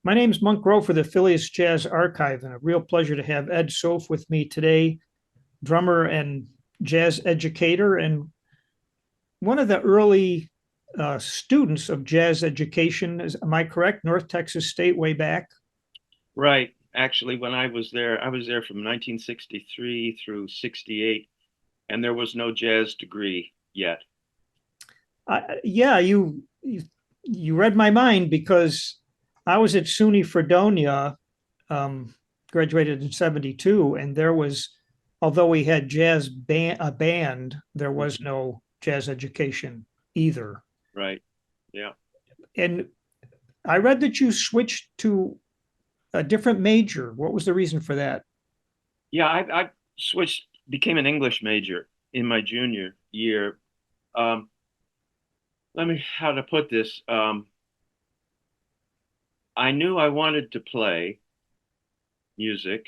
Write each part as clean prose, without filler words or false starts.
My name's Monk Rowe for the Phileas Jazz Archive, and a real pleasure to have Ed Soph with me today, drummer and jazz educator, and one of the early students of jazz education. Am I correct? North Texas State, way back. Right. Actually, when I was there from 1963 through 68, and there was no jazz degree yet. Yeah, you read my mind because I was at SUNY Fredonia, um, graduated in '72, and there was, although we had a band, there was Mhm. no jazz education either. Right. Yeah. And I read that you switched to a different major. What was the reason for that? Yeah, I switched, became an English major in my junior year. Um, Let me, how to put this. I knew I wanted to play music,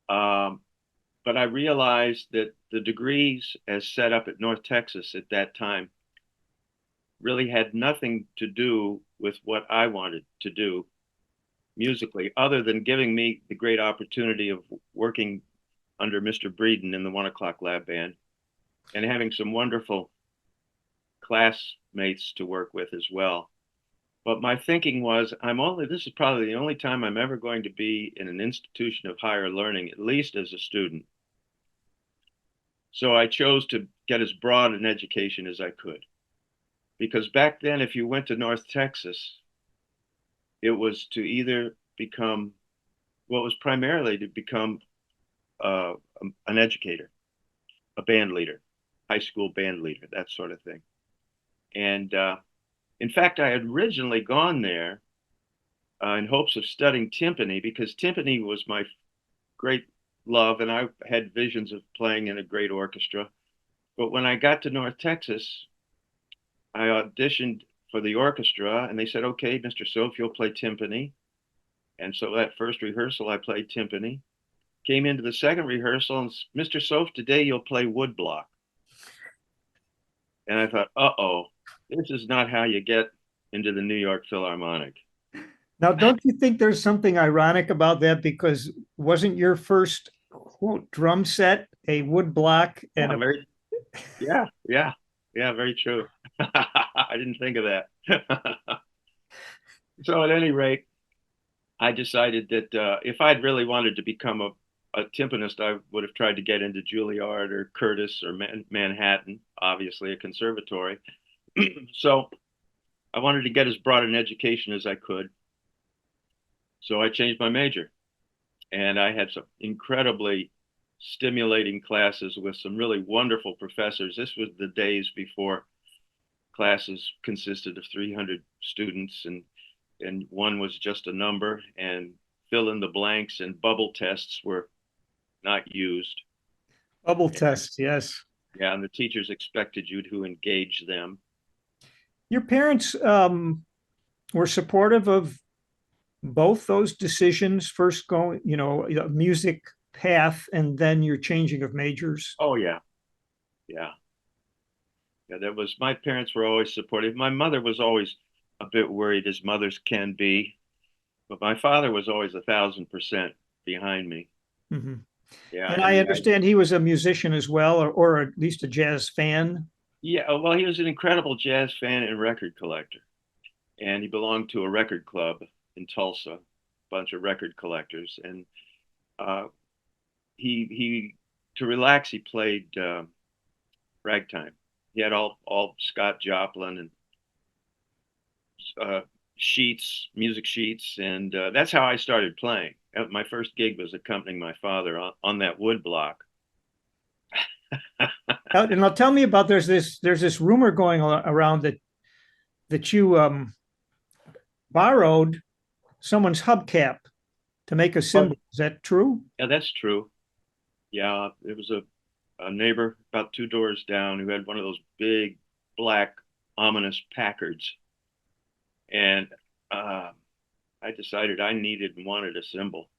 um, but I realized that the degrees as set up at North Texas at that time really had nothing to do with what I wanted to do musically, other than giving me the great opportunity of working under Mr. Breeden in the 1 o'clock lab band and having some wonderful classmates to work with as well. But my thinking was, this is probably the only time I'm ever going to be in an institution of higher learning, at least as a student. So I chose to get as broad an education as I could. Because back then, if you went to North Texas, it was to either become, well, it was primarily to become uh, an educator, a band leader, high school band leader, that sort of thing. And in fact, I had originally gone there in hopes of studying timpani because timpani was my great love, and I had visions of playing in a great orchestra. But when I got to North Texas, I auditioned for the orchestra, and they said, "Okay, Mr. Soph, you'll play timpani." And so that first rehearsal, I played timpani. Came into the second rehearsal, and Mr. Soph, today you'll play woodblock. And I thought, uh-oh, this is not how you get into the New York Philharmonic. Now, don't you think there's something ironic about that? Because wasn't your first quote drum set a wood block and Yeah, a very, yeah, yeah, yeah, very true. I didn't think of that. So at any rate, I decided that if I'd really wanted to become a timpanist, I would have tried to get into Juilliard or Curtis or Manhattan, obviously a conservatory. So I wanted to get as broad an education as I could. So I changed my major, and I had some incredibly stimulating classes with some really wonderful professors. This was the days before classes consisted of 300 students, and one was just a number, and fill in the blanks and bubble tests were not used. bubble test? Yes. Yeah, and the teachers expected you to engage them. Your parents were supportive of both those decisions, first going, a music path and then your changing of majors. Oh yeah, yeah, yeah. That was, my parents were always supportive. My mother was always a bit worried, as mothers can be, but my father was always 1,000% behind me. Mhm. Yeah, And and I understand he was a musician as well, or at least a jazz fan. yeah. Well, he was an incredible jazz fan and record collector, and he belonged to a record club in Tulsa, a bunch of record collectors, and uh, he to relax he played ragtime. He had all Scott Joplin and uh, sheets, music sheets, and that's how I started playing. My first gig was accompanying my father on that wood block. And now tell me about there's this rumor going around that you borrowed someone's hubcap to make a But cymbal. Is that true? yeah, that's true. Yeah, it was a neighbor about two doors down who had one of those big black ominous Packards, and uh, I decided I needed and wanted a cymbal,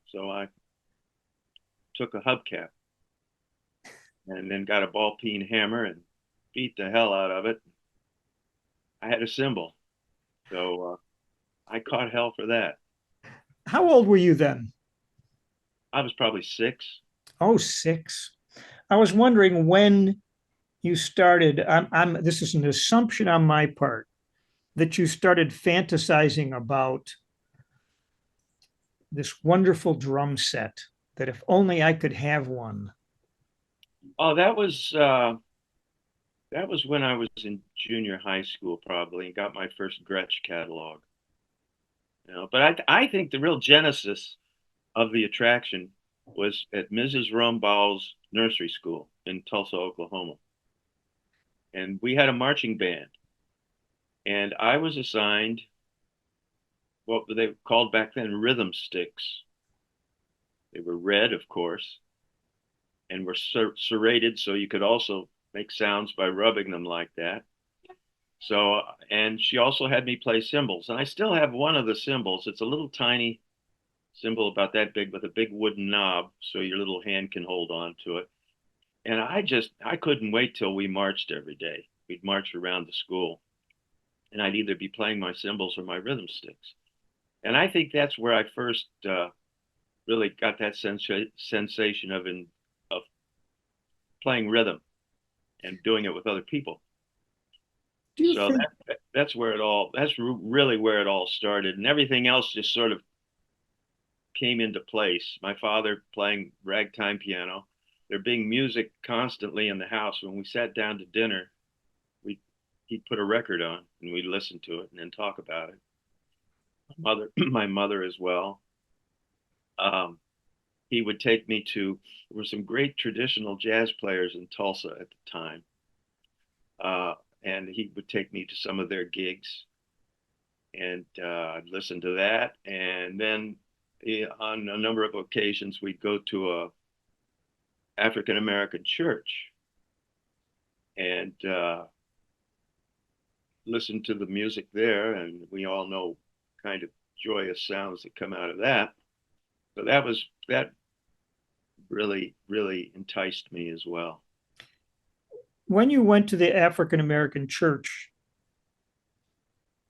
so I took a hubcap and then got a ball peen hammer and beat the hell out of it. I had a cymbal, so I caught hell for that. How old were you then? I was probably 6. Oh, 6. I was wondering when you started. This is an assumption on my part that you started fantasizing about this wonderful drum set, that if only I could have one. Oh, that was when I was in junior high school, probably, and got my first Gretsch catalog. You know, but I think the real genesis of the attraction was at Mrs. Rumbaugh's nursery school in Tulsa, Oklahoma. And we had a marching band, and I was assigned what they called back then rhythm sticks. They were red, of course, and were serrated so you could also make sounds by rubbing them like that. So, and she also had me play cymbals, and I still have one of the cymbals. It's a little tiny cymbal about that big with a big wooden knob so your little hand can hold on to it. And I couldn't wait till we marched every day. We'd march around the school, and I'd either be playing my cymbals or my rhythm sticks. And I think that's where I first really got that sensation of playing rhythm and doing it with other people. Do you So think, that's where it all that's really where it all started, and everything else just sort of came into place. My father playing ragtime piano, there being music constantly in the house. When we sat down to dinner, we he'd put a record on and we'd listen to it and then talk about it. My mother as well. Um, he would take me to there were some great traditional jazz players in Tulsa at the time, uh, and he would take me to some of their gigs, and I'd listen to that. And then on a number of occasions, we'd go to a African American church and listen to the music there, and we all know kind of joyous sounds that come out of that. So that really enticed me as well. when you went to the African American church,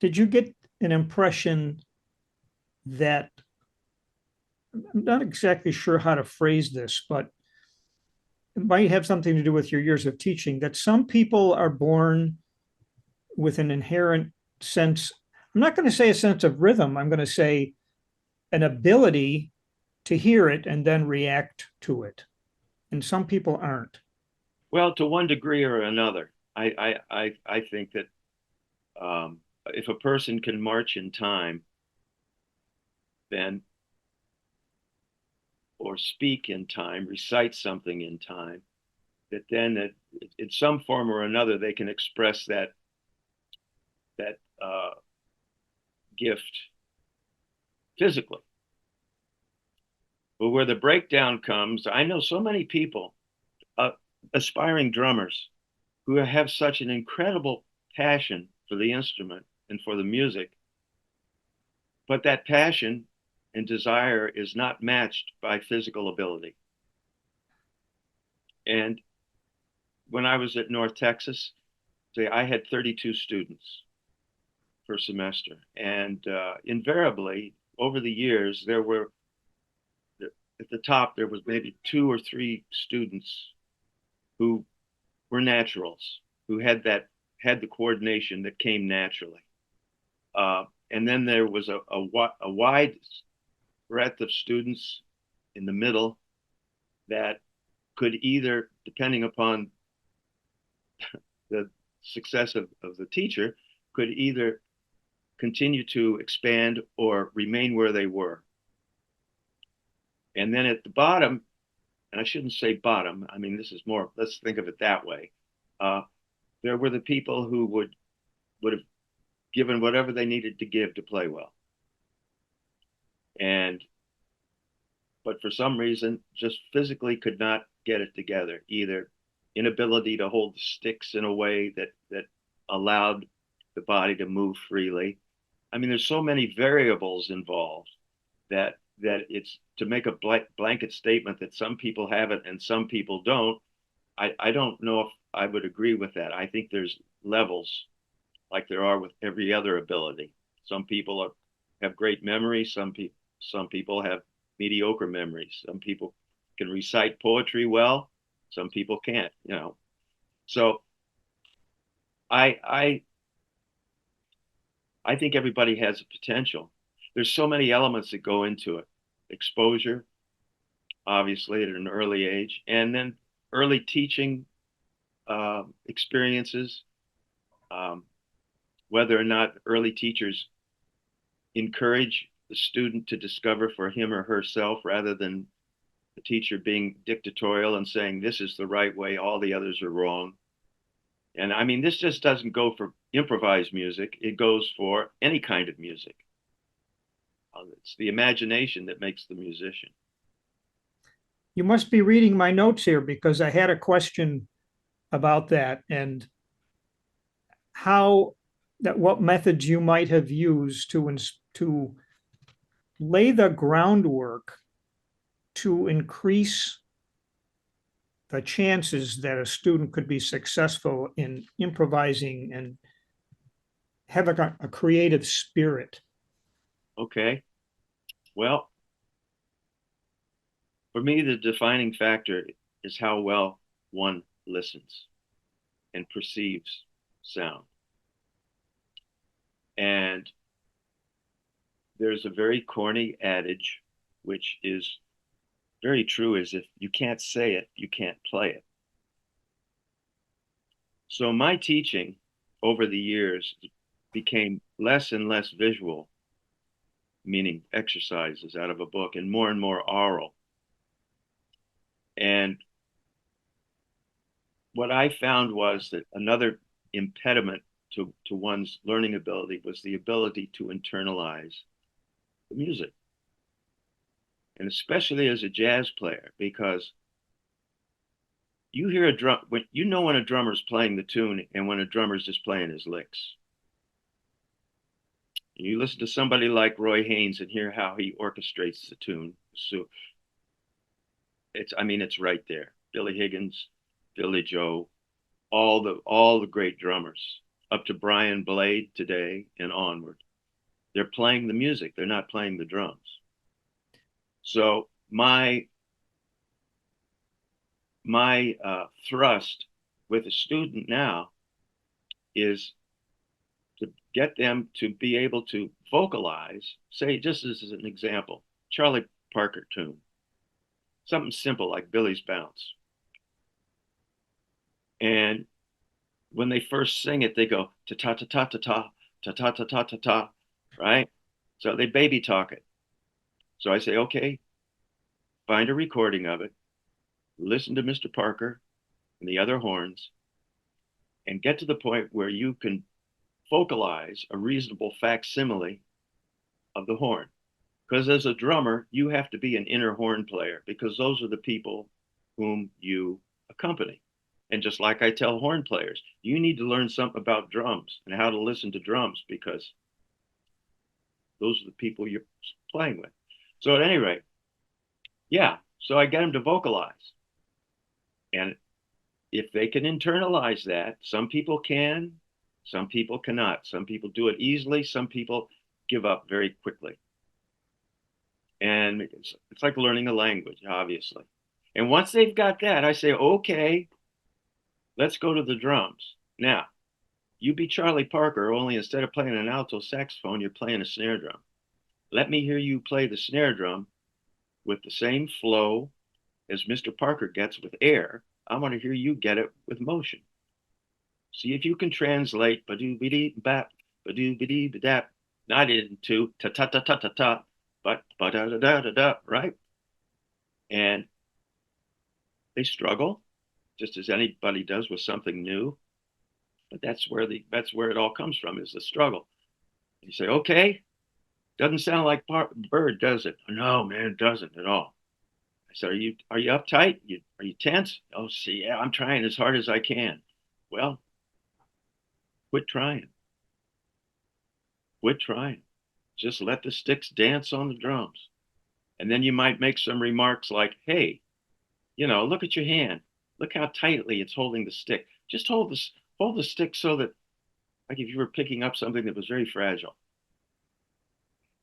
did you get an impression that, I'm not exactly sure how to phrase this, but it might have something to do with your years of teaching, that some people are born with an inherent sense, I'm not going to say a sense of rhythm, I'm going to say an ability to hear it and then react to it. And some people aren't. Well, to one degree or another, I think that if a person can march in time, then or speak in time, recite something in time, that then in some form or another they can express that gift physically. But where the breakdown comes, I know so many people, aspiring drummers, who have such an incredible passion for the instrument and for the music, but that passion and desire is not matched by physical ability. And when I was at North Texas, say I had 32 students per semester, and invariably over the years there were at the top there was maybe 2 or 3 students who were naturals, who had the coordination that came naturally. And then there was a wide breadth of students in the middle that could either, depending upon the success of the teacher, could either continue to expand or remain where they were. And then at the bottom, and I shouldn't say bottom, I mean, this is more, let's think of it that way. Uh, there were the people who would have given whatever they needed to give to play well. And but for some reason just physically could not get it together, either inability to hold the sticks in a way that allowed the body to move freely. I mean, there's so many variables involved that it's to make a blanket statement that some people have it and some people don't. I don't know if I would agree with that. I think there's levels like there are with every other ability. Some people have great memory. Some people have mediocre memory. Some people can recite poetry well. Some people can't, you know. So I I think everybody has a potential. There's so many elements that go into it. Exposure, obviously, at an early age, and then early teaching experiences, um, whether or not early teachers encourage the student to discover for him or herself rather than the teacher being dictatorial and saying, this is the right way, all the others are wrong. And I mean, this just doesn't go for improvised music, it goes for any kind of music. It's the imagination that makes the musician. You must be reading my notes here because I had a question about that and how that what methods you might have used to lay the groundwork to increase the chances that a student could be successful in improvising and have a creative spirit. Okay. Well, for me, the defining factor is how well one listens and perceives sound. And there's a very corny adage, which is very true, is if you can't say it, you can't play it. So my teaching over the years became less and less visual, meaning exercises out of a book, and more aural. And what I found was that another impediment to one's learning ability was the ability to internalize the music. And especially as a jazz player, because you hear a drum, when you know when a drummer's playing the tune and when a drummer's just playing his licks. And you listen to somebody like Roy Haynes and hear how he orchestrates the tune. So it's right there. Billy Higgins, Billy Joe, all the great drummers, up to Brian Blade today and onward. They're playing the music. They're not playing the drums. So my thrust with a student now is to get them to be able to vocalize, say, just as an example, Charlie Parker tune, something simple like Billy's Bounce. And when they first sing it, they go ta ta ta ta ta ta ta ta ta ta ta ta, right? So they baby talk it. So I say, okay, find a recording of it, listen to Mr. Parker and the other horns, and get to the point where you can vocalize a reasonable facsimile of the horn. Because as a drummer, you have to be an inner horn player because those are the people whom you accompany. And just like I tell horn players, you need to learn something about drums and how to listen to drums because those are the people you're playing with. So at any rate, yeah, so I get them to vocalize. And if they can internalize that, some people can, some people cannot. Some people do it easily, some people give up very quickly. And it's like learning a language, obviously. And once they've got that, I say, okay, let's go to the drums. Now, you be Charlie Parker, only instead of playing an alto saxophone, you're playing a snare drum. Let me hear you play the snare drum with the same flow as Mr. Parker gets with air. I want to hear you get it with motion. See if you can translate ba-doo-be-dee-bap, ba-doo-be-dee-ba-dap, not into ta-ta-ta-ta-ta-ta, but ba-da-da-da-da-da, right? And they struggle, just as anybody does with something new. But that's where it all comes from, is the struggle. You say, okay, doesn't sound like Bird, does it? No, man, it doesn't at all. I said, are you uptight? Are you tense? Oh, see, yeah, I'm trying as hard as I can. Well, quit trying. Quit trying. Just let the sticks dance on the drums. And then you might make some remarks like, hey, look at your hand. Look how tightly it's holding the stick. Just hold the stick so that, like if you were picking up something that was very fragile.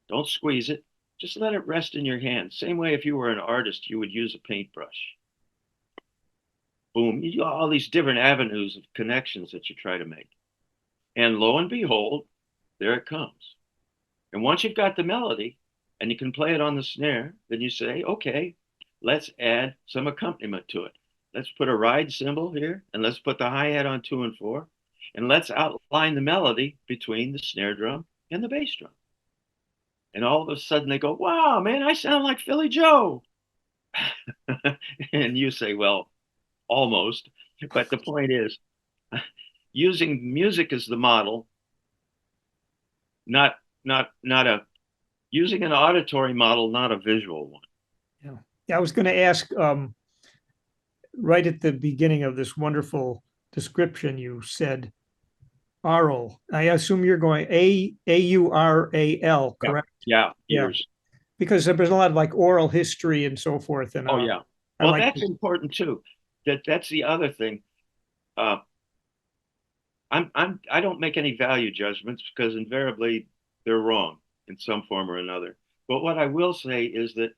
Don't squeeze it. Just let it rest in your hand. Same way if you were an artist, you would use a paintbrush. Boom. You do all these different avenues of connections that you try to make. And lo and behold, there it comes. And once you've got the melody and you can play it on the snare, then you say, okay, let's add some accompaniment to it. Let's put a ride cymbal here and let's put the hi-hat on 2 and 4. And let's outline the melody between the snare drum and the bass drum. And all of a sudden they go, wow, man, I sound like Philly Joe. And you say, well, almost. But the point is, using music as the model, not a using an auditory model, not a visual one. Yeah, I was going to ask right at the beginning of this wonderful description, you said Aural. I assume you're going Aural, Yeah, correct? yeah, Yeah, years. because there's a lot of like oral history and so forth, and Oh yeah. I Well, like that's important too. That's the other thing. Uh, I don't make any value judgments because invariably they're wrong in some form or another. But what I will say is that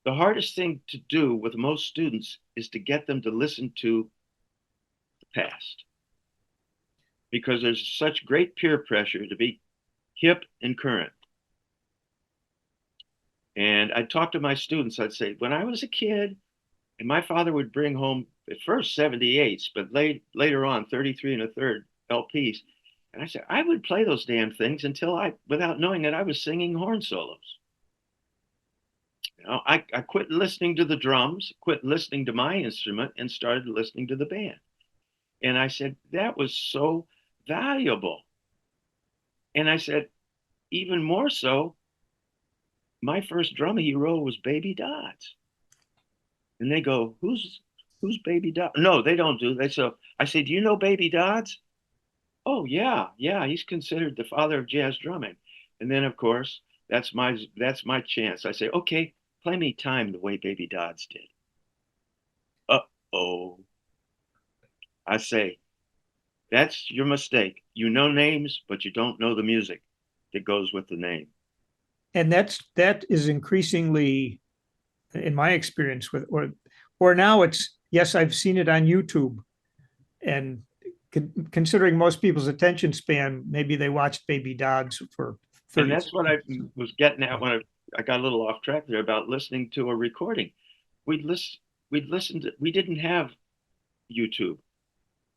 the hardest thing to do with most students is to get them to listen to the past because there's such great peer pressure to be hip and current. And I'd talk to my students, I'd say, when I was a kid, and my father would bring home at first 78s, but later on 33 and a third LPs. And I said, I would play those damn things until without knowing it, I was singing horn solos. I quit listening to the drums, quit listening to my instrument, and started listening to the band. And I said, that was so valuable. And I said, even more so, my first drum hero was Baby Dodds. And they go, who's Baby Dodds? No, they don't do. They so I say, do you know Baby Dodds? Oh yeah, yeah. He's considered the father of jazz drumming. And then of course that's my chance. I say, okay, play me time the way Baby Dodds did. Uh-oh. I say, that's your mistake. You know names, but you don't know the music that goes with the name. and that is increasingly, in my experience with, or now it's yes, I've seen it on YouTube, and considering most people's attention span, maybe they watched Baby Dodds for And 30 that's what I seconds. was getting at when I got a little off track there about listening to a recording. We'd listen, we'd listen to, we didn't have YouTube.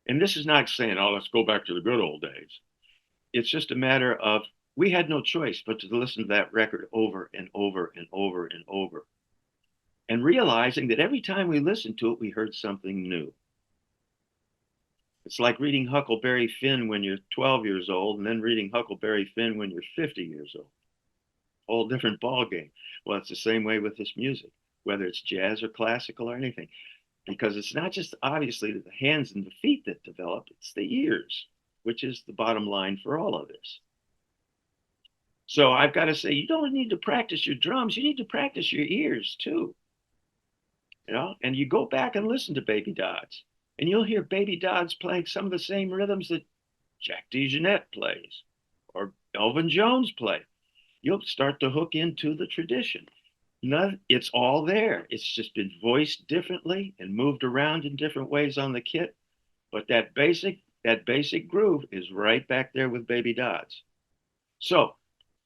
And this is not saying, oh, let's go back to the good old days. It's just a matter of we had no choice but to listen to that record over and over and over and over. And realizing that every time we listened to it, we heard something new. It's like reading Huckleberry Finn when you're 12 years old and then reading Huckleberry Finn when you're 50 years old. Whole different ball game. Well, it's the same way with this music, whether it's jazz or classical or anything, because it's not just obviously the hands and the feet that develop, it's the ears, which is the bottom line for all of this. So I've got to say, you don't need to practice your drums, you need to practice your ears too. And you go back and listen to Baby Dodds, and you'll hear Baby Dodds playing some of the same rhythms that Jack DeJohnette plays or Elvin Jones play. You'll start to hook into the tradition. It's all there. It's just been voiced differently and moved around in different ways on the kit. But that basic groove is right back there with Baby Dodds. So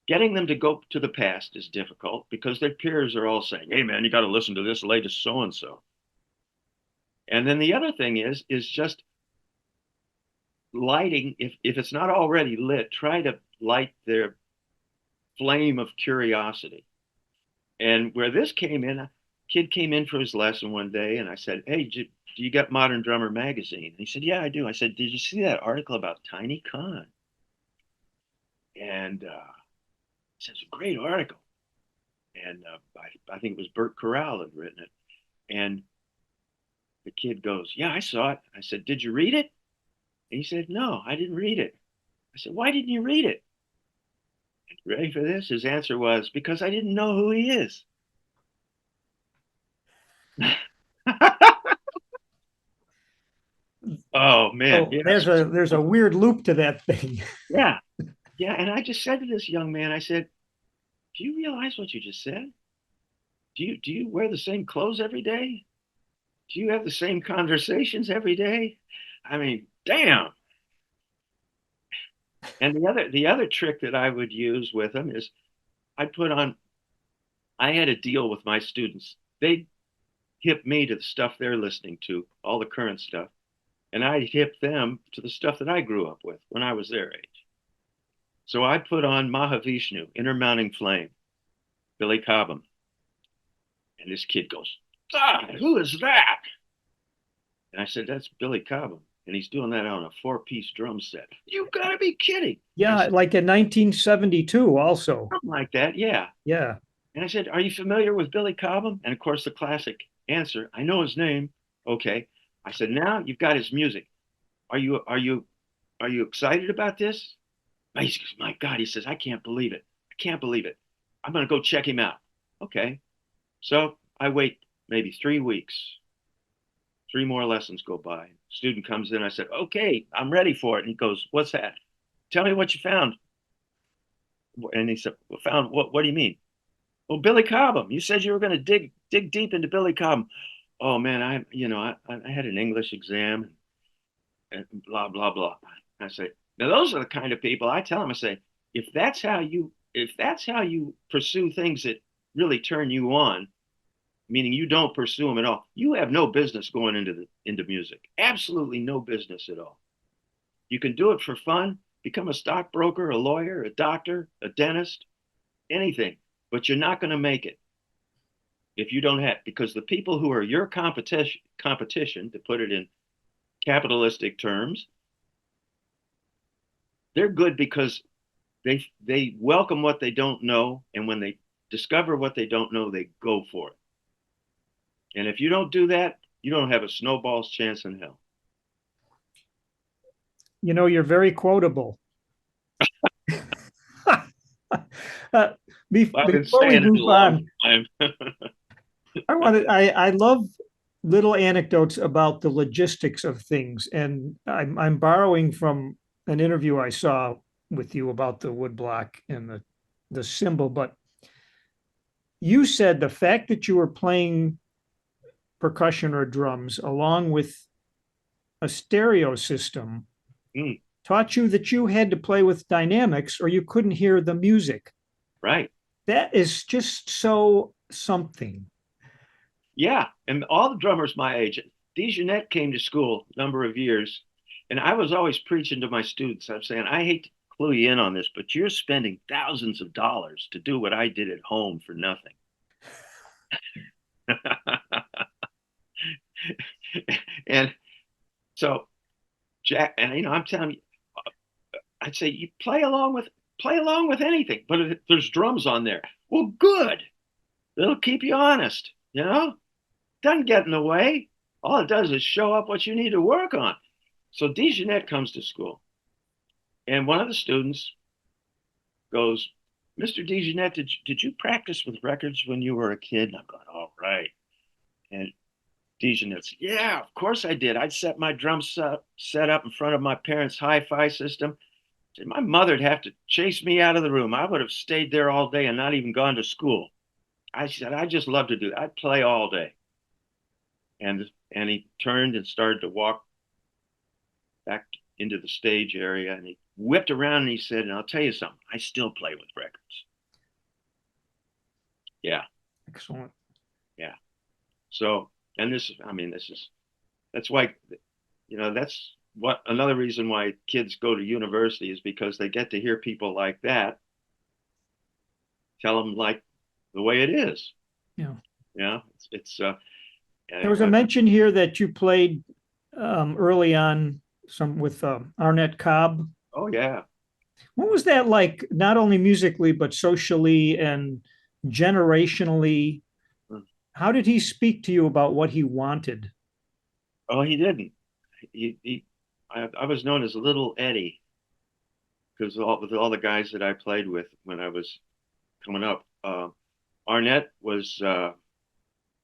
getting them to go to the past is difficult because their peers are all saying, hey man, you got to listen to this latest so and so. And then the other thing is just lighting, if it's not already lit, try to light their flame of curiosity. And where this came in, a kid came in for his lesson one day, and I said, hey, do you get Modern Drummer magazine? And he said, yeah, I do. I said, did you see that article about Tiny Khan? And he said, it's a great article. And I think it was Bert Corral had written it. And the kid goes, yeah, I saw it. I said, did you read it? And he said, no, I didn't read it. I said, why didn't you read it? And ready for this? His answer was, because I didn't know who he is. Oh man, Oh, yes. there's a weird loop to that thing. Yeah. Yeah. And I just said to this young man, I said, do you realize what you just said? Do you wear the same clothes every day? Do you have the same conversations every day? I mean, damn. And the other trick that I would use with them is I put on I had a deal with my students. They hip me to the stuff they're listening to, all the current stuff, and I hip them to the stuff that I grew up with when I was their age. So I put on Mahavishnu, Inner Mounting Flame, Billy Cobham, and this kid goes, "God, who is that?" And I said, "That's Billy Cobham." And he's doing that on a four-piece drum set. You gotta be kidding. Yeah, Said, like in 1972 also. something like that, yeah. Yeah. And I said, "Are you familiar with Billy Cobham?" And of course, the classic answer, "I know his name." Okay. I said, "Now you've got his music. Are you excited about this?" He goes, "My God," he says, "I can't believe it. I can't believe it. I'm gonna go check him out." Okay. So I wait maybe 3 weeks. 3 more lessons go by. Student comes in. I said, "Okay, I'm ready for it." And he goes, "What's that? Tell me what you found." And he said, "Well, found what? What do you mean?" "Well, Billy Cobham. You said you were going to dig deep into Billy Cobham." "Oh man, I had an English exam and blah blah blah." I say, now those are the kind of people I tell them. I say, if that's how you pursue things that really turn you on, meaning you don't pursue them at all, you have no business going into music. Absolutely no business at all. You can do it for fun, become a stockbroker, a lawyer, a doctor, a dentist, anything, but you're not going to make it if you don't have, because the people who are your competition, to put it in capitalistic terms, they're good because they welcome what they don't know, and when they discover what they don't know, they go for it. And if you don't do that, you don't have a snowball's chance in hell. You know, you're very quotable. uh, I've been before we saying it a move long on, time. I love little anecdotes about the logistics of things, and I'm borrowing from an interview I saw with you about the woodblock and the cymbal. But you said the fact that you were playing percussion or drums along with a stereo system Mm, taught you that you had to play with dynamics or you couldn't hear the music. right. That is just so something. Yeah. And all the drummers my age, Dejanette came to school a number of years, and I was always preaching to my students. I'm saying, I hate to clue you in on this, but you're spending thousands of dollars to do what I did at home for nothing. And so Jack, and I'm telling you, I'd say you play along with anything, but if there's drums on there, well, good. It'll keep you honest, you know? Doesn't get in the way. All it does is show up what you need to work on. So Dejanette comes to school, and one of the students goes, "Mr. Dejanette, did you practice with records when you were a kid?" And I'm going, "All right." And Dejanette said, "Yeah, of course I did. I'd set my drum set up in front of my parents' hi-fi system. My mother'd have to chase me out of the room. I would have stayed there all day and not even gone to school." I said, "I just love to do that. I'd play all day." And he turned and started to walk back into the stage area, and he whipped around and he said, "And I'll tell you something, I still play with records." Yeah, Excellent. yeah. So, and that's why, that's what another reason why kids go to university is because they get to hear people like that tell them like the way it is. Yeah. Yeah, it's There was a mention here that you played early on some with Arnett Cobb. oh yeah. What was that like, not only musically, but socially and generationally? How did he speak to you about what he wanted? Oh, he didn't. I was known as Little Eddie because with all the guys that I played with when I was coming up, Arnett was.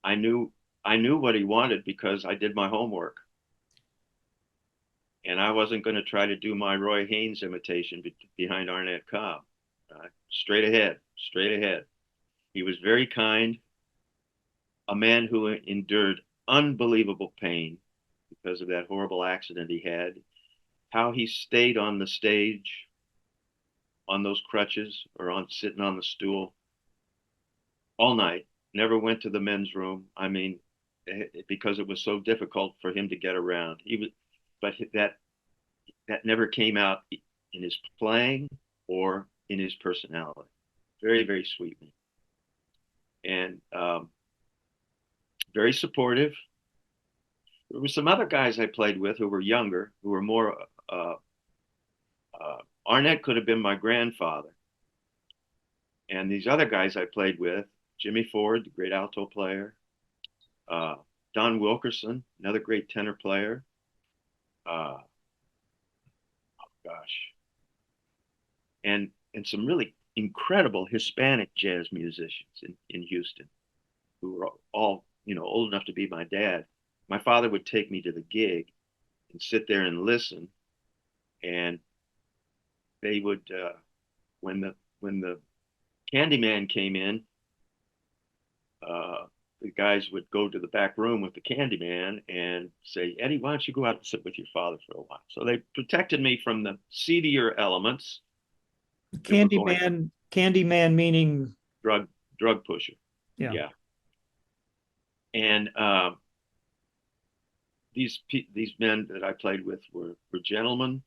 I knew what he wanted because I did my homework, and I wasn't going to try to do my Roy Haynes imitation behind Arnett Cobb. Straight ahead, straight ahead. He was very kind, a man who endured unbelievable pain because of that horrible accident he had. How he stayed on the stage on those crutches or on sitting on the stool all night, never went to the men's room. I mean, because it was so difficult for him to get around. He was, but that never came out in his playing or in his personality. Very, very sweet man. And very supportive. There were some other guys I played with who were younger, who were more. Arnett could have been my grandfather. And these other guys I played with, Jimmy Ford, the great alto player, Don Wilkerson, another great tenor player. Oh gosh, and some really incredible Hispanic jazz musicians in Houston, who were all old enough to be my dad. My father would take me to the gig and sit there and listen, and they would when the Candyman came in, the guys would go to the back room with the Candyman and say, Eddie, why don't you go out and sit with your father for a while? So they protected me from the seedier elements. Candyman meaning drug pusher. Yeah. Yeah. And these men that I played with were gentlemen.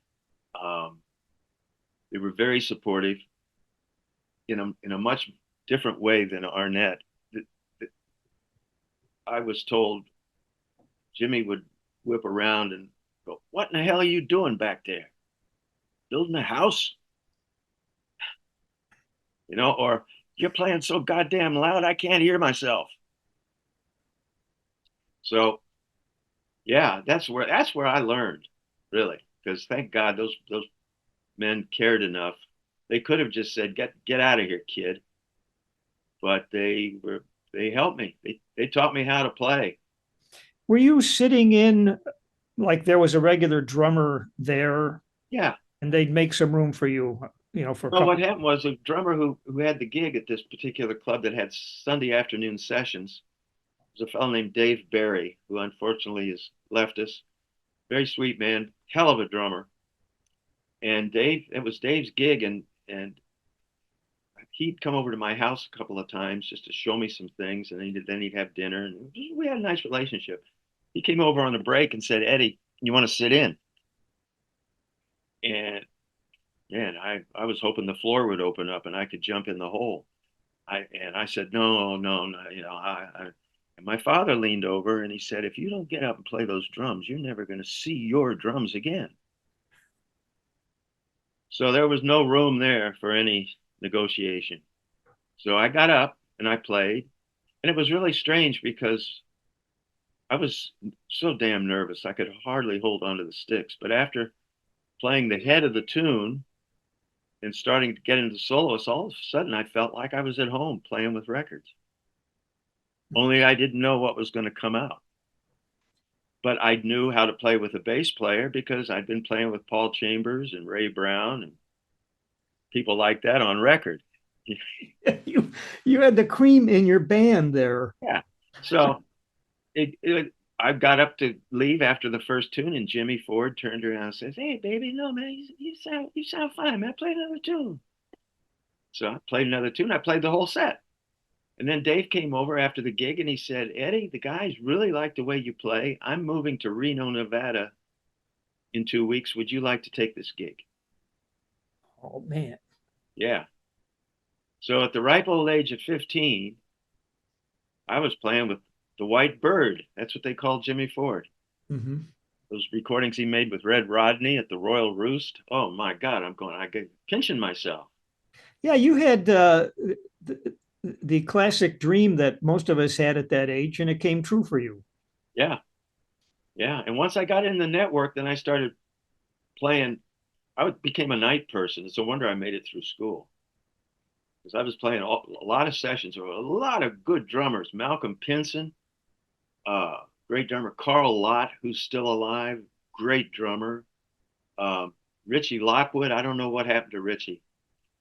They were very supportive in a much different way than Arnett. I was told Jimmy would whip around and go, "What in the hell are you doing back there? Building a house?" Or "You're playing so goddamn loud, I can't hear myself." So, yeah, that's where I learned, really, because thank God those men cared enough. They could have just said, "Get out of here, kid," but they helped me. They taught me how to play. Were you sitting in, like there was a regular drummer there? Yeah. And they'd make some room for you, for a couple. What happened was a drummer who had the gig at this particular club that had Sunday afternoon sessions was a fellow named Dave Barry, who unfortunately has left us. Very sweet man, hell of a drummer. And it was Dave's gig, and he'd come over to my house a couple of times just to show me some things, and then he'd have dinner, and we had a nice relationship. He came over on a break and said, "Eddie, you want to sit in?" And man, I was hoping the floor would open up and I could jump in the hole. I said, no. And my father leaned over and he said, "If you don't get up and play those drums, you're never going to see your drums again." So there was no room there for any negotiation. So I got up and I played, and it was really strange because I was so damn nervous. I could hardly hold onto the sticks. But after playing the head of the tune and starting to get into soloists, all of a sudden I felt like I was at home playing with records. Only I didn't know what was going to come out. But I knew how to play with a bass player because I'd been playing with Paul Chambers and Ray Brown and people like that on record. You had the cream in your band there. Yeah. So I got up to leave after the first tune, and Jimmy Ford turned around and says, "Hey, baby, no, man, you sound fine, man. Play another tune." So I played another tune. I played the whole set. And then Dave came over after the gig and he said, "Eddie, the guys really like the way you play. I'm moving to Reno, Nevada in 2 weeks. Would you like to take this gig?" Oh, man. Yeah. So at the ripe old age of 15, I was playing with the White Bird. That's what they called Jimmy Ford. Mm-hmm. Those recordings he made with Red Rodney at the Royal Roost. Oh my God, I get pinching myself. Yeah, you had the classic dream that most of us had at that age, and it came true for you. Yeah. Yeah. And once I got in the network, then I started playing. Became a night person. It's a wonder I made it through school. Because I was playing a lot of sessions with a lot of good drummers. Malcolm Pinson, great drummer. Carl Lott, who's still alive, great drummer. Richie Lockwood, I don't know what happened to Richie.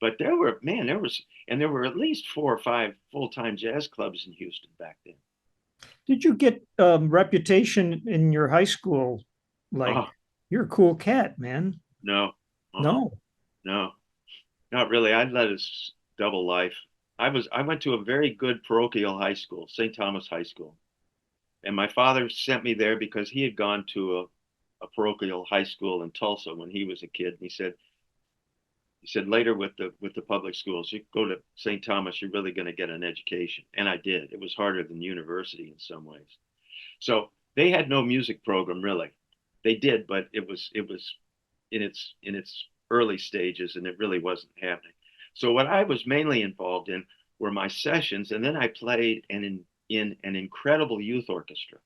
But there were at least 4 or 5 full-time jazz clubs in Houston back then. Did you get reputation in your high school? Like, Oh, you're a cool cat, man. no, No. no, not really. I led a double life. I went to a very good parochial high school, St. Thomas High School. And my father sent me there because he had gone to a parochial high school in Tulsa when he was a kid. And he said later with the public schools, you go to St. Thomas, you're really going to get an education. And I did. It was harder than university in some ways. So they had no music program really. They did, but it was in its early stages, and it really wasn't happening. So what I was mainly involved in were my sessions, and then I played in an incredible youth orchestra.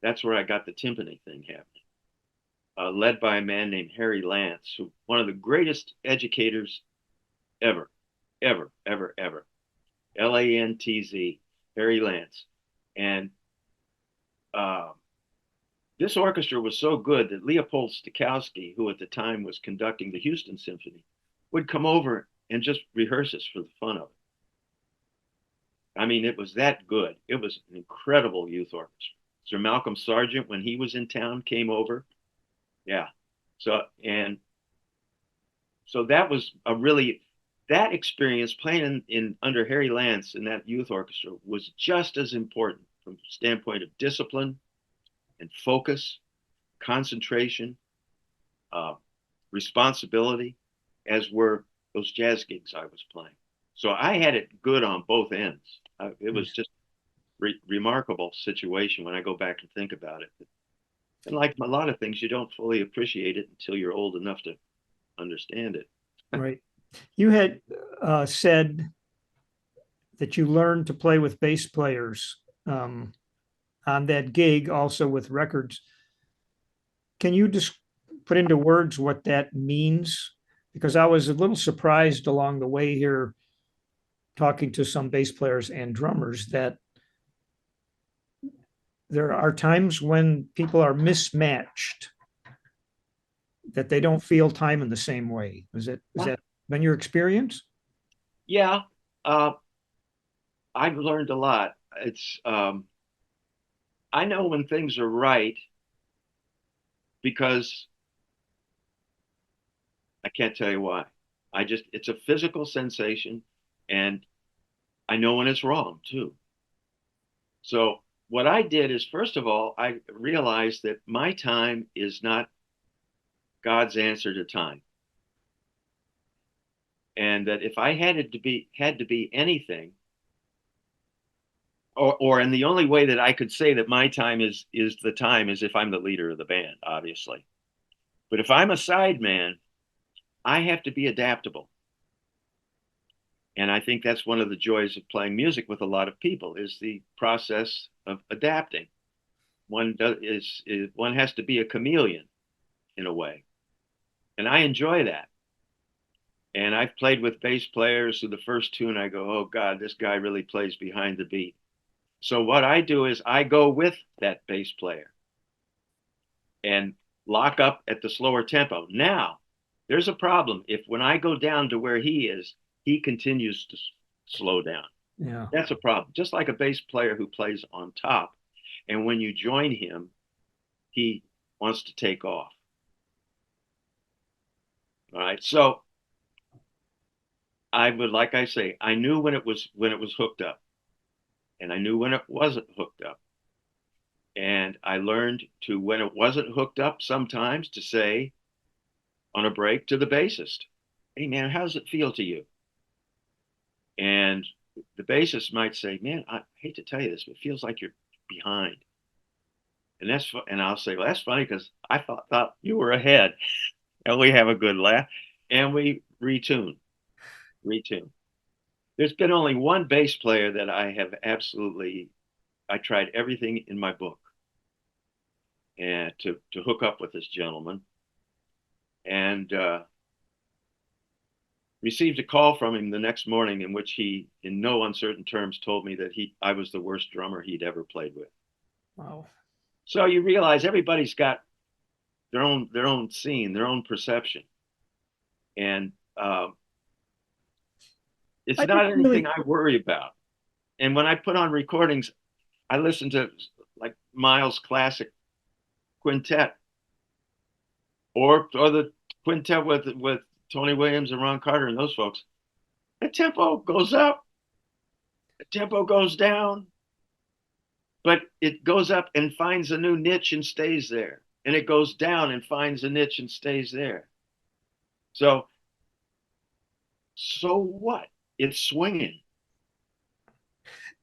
That's where I got the timpani thing happening, led by a man named Harry Lance, who one of the greatest educators ever, ever, ever, ever. Lantz, Harry Lance, and uh, this orchestra was so good that Leopold Stokowski, who at the time was conducting the Houston Symphony, would come over and just rehearse us for the fun of it. I mean, it was that good. It was an incredible youth orchestra. Sir Malcolm Sargent, when he was in town, came over. Yeah. So, and so that was a really, that experience playing in under Harry Lance in that youth orchestra was just as important from the standpoint of discipline and focus, concentration, uh, responsibility, as were those jazz gigs I was playing. So I had it good on both ends. It was just remarkable situation when I go back and think about it. And like a lot of things, you don't fully appreciate it until you're old enough to understand it. Right. You had said that you learned to play with bass players on that gig, also with records. Can you just put into words what that means? Because I was a little surprised along the way here, talking to some bass players and drummers, that there are times when people are mismatched, that they don't feel time in the same way. Is that been your experience? Yeah, uh, I've learned a lot. It's I know when things are right because I can't tell you why. It's a physical sensation, and I know when it's wrong too. So what I did is, first of all, I realized that my time is not God's answer to time, and that if I had to be anything, and the only way that I could say that my time is the time is if I'm the leader of the band, obviously. But if I'm a side man, I have to be adaptable. And I think that's one of the joys of playing music with a lot of people is the process of adapting. One has to be a chameleon in a way. And I enjoy that. And I've played with bass players who the first tune I go, oh God, this guy really plays behind the beat. So what I do is I go with that bass player and lock up at the slower tempo. Now, there's a problem. If when I go down to where he is, he continues to slow down. Yeah. That's a problem. Just like a bass player who plays on top. And when you join him, he wants to take off. All right. So I would, like I say, I knew when it was hooked up, and I knew when it wasn't hooked up. And I learned to, when it wasn't hooked up, sometimes to say on a break to the bassist, hey man, how does it feel to you? And the bassist might say, man, I hate to tell you this, but it feels like you're behind. And I'll say, well, that's funny because I thought you were ahead. And we have a good laugh and we retune. There's been only one bass player that I tried everything in my book and to hook up with this gentleman, and received a call from him the next morning in which he, in no uncertain terms, told me that I was the worst drummer he'd ever played with. Wow. So you realize everybody's got their own scene, their own perception, and It's I didn't not anything really, I worry about. And when I put on recordings, I listen to like Miles' classic quintet or the quintet with Tony Williams and Ron Carter and those folks. The tempo goes up, the tempo goes down, but it goes up and finds a new niche and stays there. And it goes down and finds a niche and stays there. So, so what? It's swinging.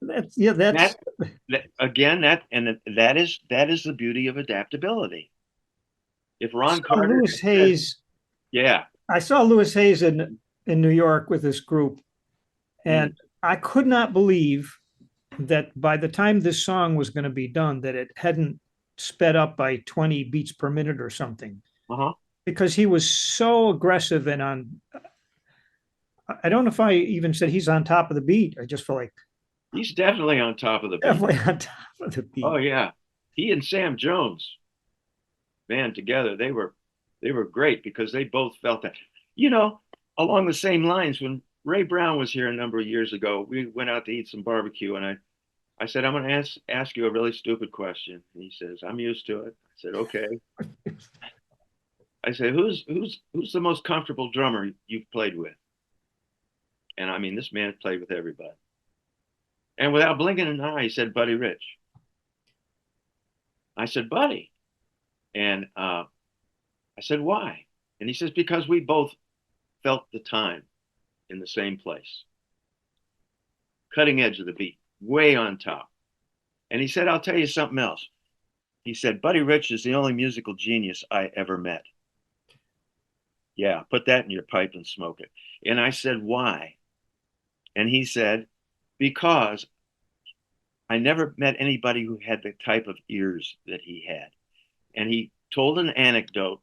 that's, That again, that is the beauty of adaptability. If Ron saw Carter Lewis had said, Hayes. yeah, I saw Lewis Hayes in New York with this group, and I could not believe that by the time this song was going to be done, that it hadn't sped up by 20 beats per minute or something, uh-huh. because he was so aggressive and on. I don't know if I even said he's on top of the beat. I just feel like He's definitely on top of the beat. definitely on top of the beat. Oh yeah. He and Sam Jones, man, together, they were great because they both felt that. You know, along the same lines, when Ray Brown was here a number of years ago, we went out to eat some barbecue and I said, I'm gonna ask you a really stupid question. And he says, I'm used to it. I said, okay. I said, who's the most comfortable drummer you've played with? And I mean, this man played with everybody. And without blinking an eye, he said, Buddy Rich. I said, Buddy. And I said, why? And he says, because we both felt the time in the same place. Cutting edge of the beat, way on top. And he said, I'll tell you something else. He said, Buddy Rich is the only musical genius I ever met. Yeah, put that in your pipe and smoke it. And I said, why? And he said, because I never met anybody who had the type of ears that he had. And he told an anecdote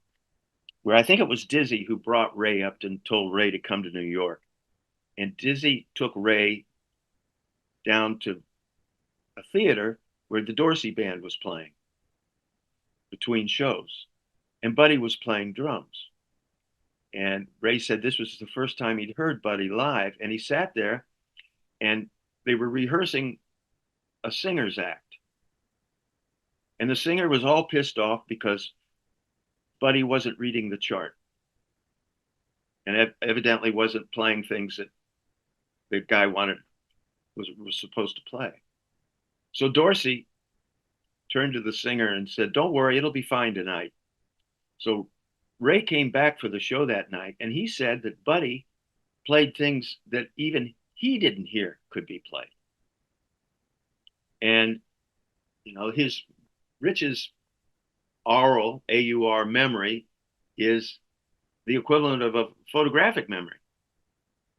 where I think it was Dizzy who brought Ray up and told Ray to come to New York. And Dizzy took Ray down to a theater where the Dorsey band was playing between shows. And Buddy was playing drums. And Ray said this was the first time he'd heard Buddy live. And he sat there and they were rehearsing a singer's act. And the singer was all pissed off because Buddy wasn't reading the chart and evidently wasn't playing things that the guy was supposed to play. So Dorsey turned to the singer and said, don't worry, it'll be fine tonight. So Ray came back for the show that night and he said that Buddy played things that even he didn't hear could be played. And, you know, Rich's aural, AUR memory is the equivalent of a photographic memory.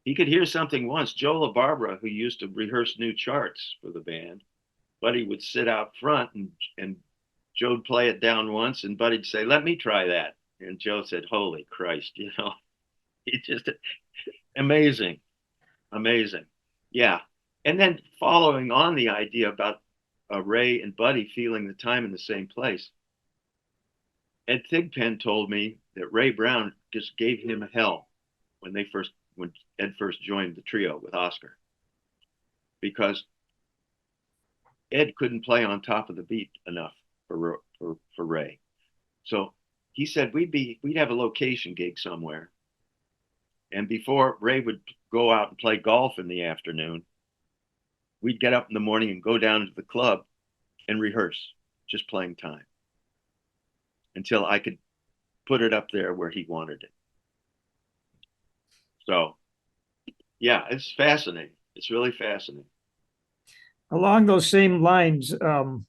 He could hear something once. Joe LaBarbera, who used to rehearse new charts for the band, Buddy would sit out front and Joe'd play it down once and Buddy'd say, let me try that. And Joe said, holy Christ, you know, it just amazing. Amazing. Yeah. And then following on the idea about Ray and Buddy feeling the time in the same place, Ed Thigpen told me that Ray Brown just gave him hell when Ed first joined the trio with Oscar, because Ed couldn't play on top of the beat enough for Ray. So he said we'd have a location gig somewhere, and before Ray would go out and play golf in the afternoon, we'd get up in the morning and go down to the club and rehearse, just playing time, until I could put it up there where he wanted it. So, yeah, it's fascinating. It's really fascinating. Along those same lines, I'm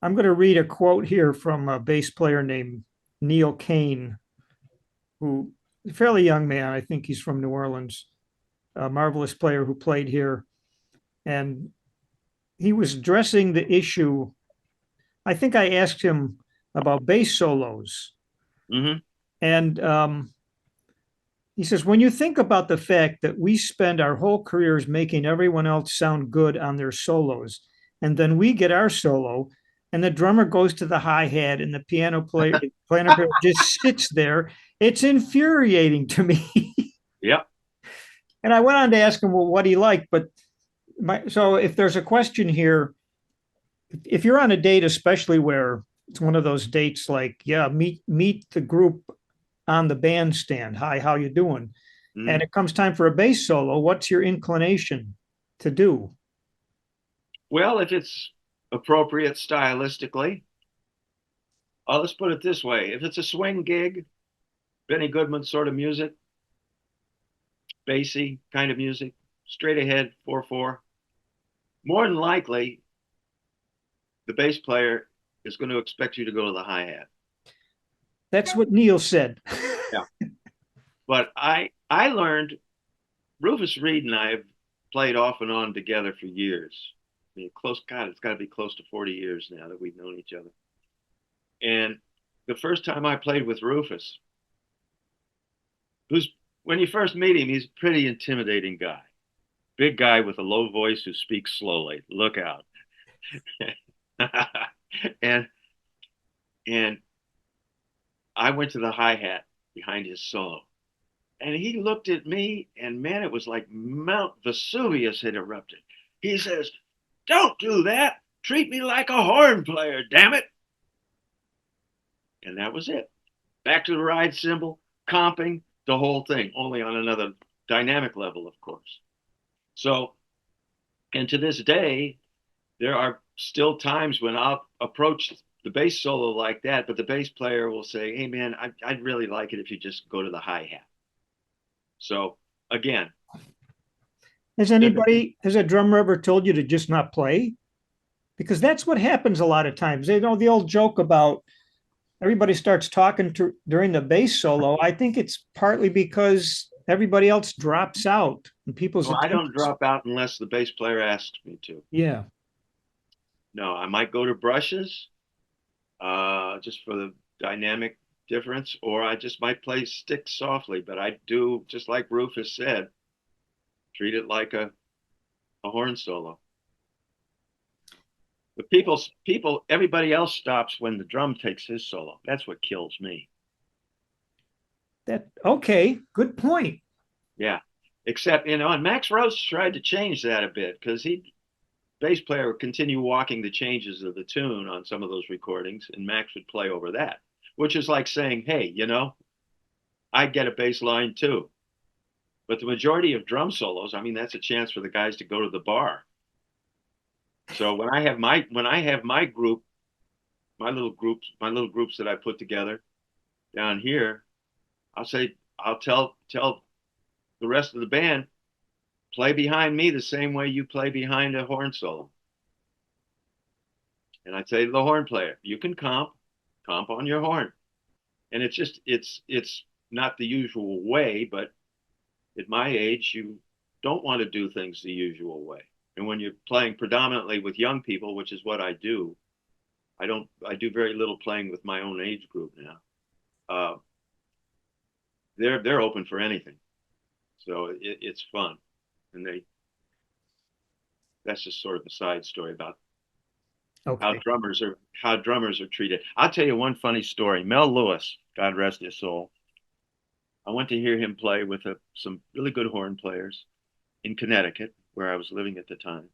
going to read a quote here from a bass player named Neil Kane, who is a fairly young man. I think he's from New Orleans, a marvelous player who played here. And he was addressing the issue. I think I asked him about bass solos. Mm-hmm. And he says, when you think about the fact that we spend our whole careers making everyone else sound good on their solos, and then we get our solo, and the drummer goes to the hi-hat and the piano player just sits there, it's infuriating to me. Yep. And I went on to ask him, well, what he liked. But so if there's a question here, if you're on a date, especially where it's one of those dates like, yeah, meet the group on the bandstand. Hi, how you doing? And it comes time for a bass solo. What's your inclination to do? Well, if it's appropriate stylistically, let's put it this way. If it's a swing gig, Benny Goodman sort of music, bassy kind of music, straight ahead, 4/4, more than likely, the bass player is going to expect you to go to the hi-hat. That's what Neil said. Yeah. But I learned, Rufus Reed and I have played off and on together for years. I mean, God, it's got to be close to 40 years now that we've known each other. And the first time I played with Rufus, when you first meet him, he's a pretty intimidating guy. Big guy with a low voice who speaks slowly. Look out. and and I went to the hi-hat behind his solo. And he looked at me, and man, it was like Mount Vesuvius had erupted. He says, "Don't do that. Treat me like a horn player, damn it." And that was it. Back to the ride cymbal, comping, the whole thing, only on another dynamic level, of course. So, and to this day, there are still times when I'll approach the bass solo like that, but the bass player will say, "Hey, man, I'd really like it if you just go to the hi-hat." So, again, has a drummer ever told you to just not play? Because that's what happens a lot of times. You know, the old joke about everybody starts talking during the bass solo. I think it's partly because everybody else drops out and people's I don't drop out unless the bass player asks me to. Yeah. No, I might go to brushes just for the dynamic difference, or I just might play stick softly. But I do, just like Rufus said, treat it like a horn solo. But everybody else stops when the drum takes his solo. That's what kills me. Okay, good point. Yeah, except and Max Rose tried to change that a bit because bass player would continue walking the changes of the tune on some of those recordings, and Max would play over that, which is like saying, "Hey, I get a bass line too." But the majority of drum solos, I mean, that's a chance for the guys to go to the bar. So when I have my group, my little groups that I put together down here, I'll tell the rest of the band, play behind me the same way you play behind a horn solo. And I say to the horn player, you can comp on your horn. And it's not the usual way, but at my age, you don't want to do things the usual way. And when you're playing predominantly with young people, which is what I do, I do very little playing with my own age group now. They're open for anything. So it's fun. And that's just sort of a side story about how drummers are treated. I'll tell you one funny story. Mel Lewis, God rest his soul. I went to hear him play with some really good horn players in Connecticut, where I was living at the time.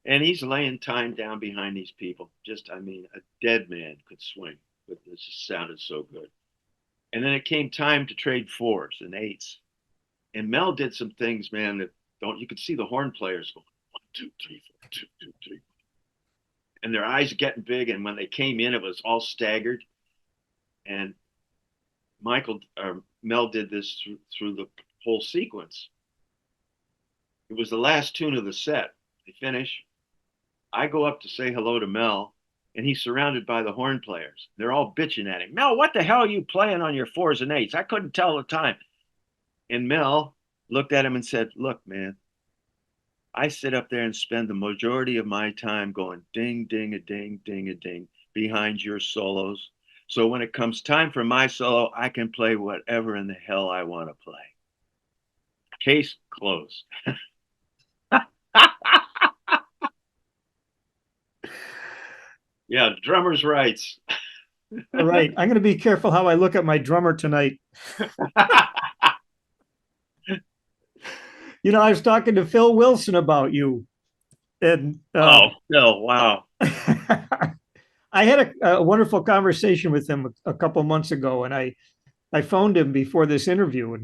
And he's laying time down behind these people. I mean, a dead man could swing, but it just sounded so good. And then it came time to trade 4s and 8s. And Mel did some things, man, you could see the horn players going 1, 2, 3, 4, 2, 2, 3. And their eyes are getting big. And when they came in, it was all staggered. And Mel did this through the whole sequence. It was the last tune of the set. They finish. I go up to say hello to Mel, and he's surrounded by the horn players. They're all bitching at him. "Mel, what the hell are you playing on your 4s and 8s? I couldn't tell the time." And Mel looked at him and said, "Look, man, I sit up there and spend the majority of my time going ding, ding, a ding, ding, a ding behind your solos. So when it comes time for my solo, I can play whatever in the hell I want to play." Case closed. Yeah, drummer's rights. All right. I'm going to be careful how I look at my drummer tonight. I was talking to Phil Wilson about you, and Oh, no, wow. I had a wonderful conversation with him a couple months ago, and I phoned him before this interview,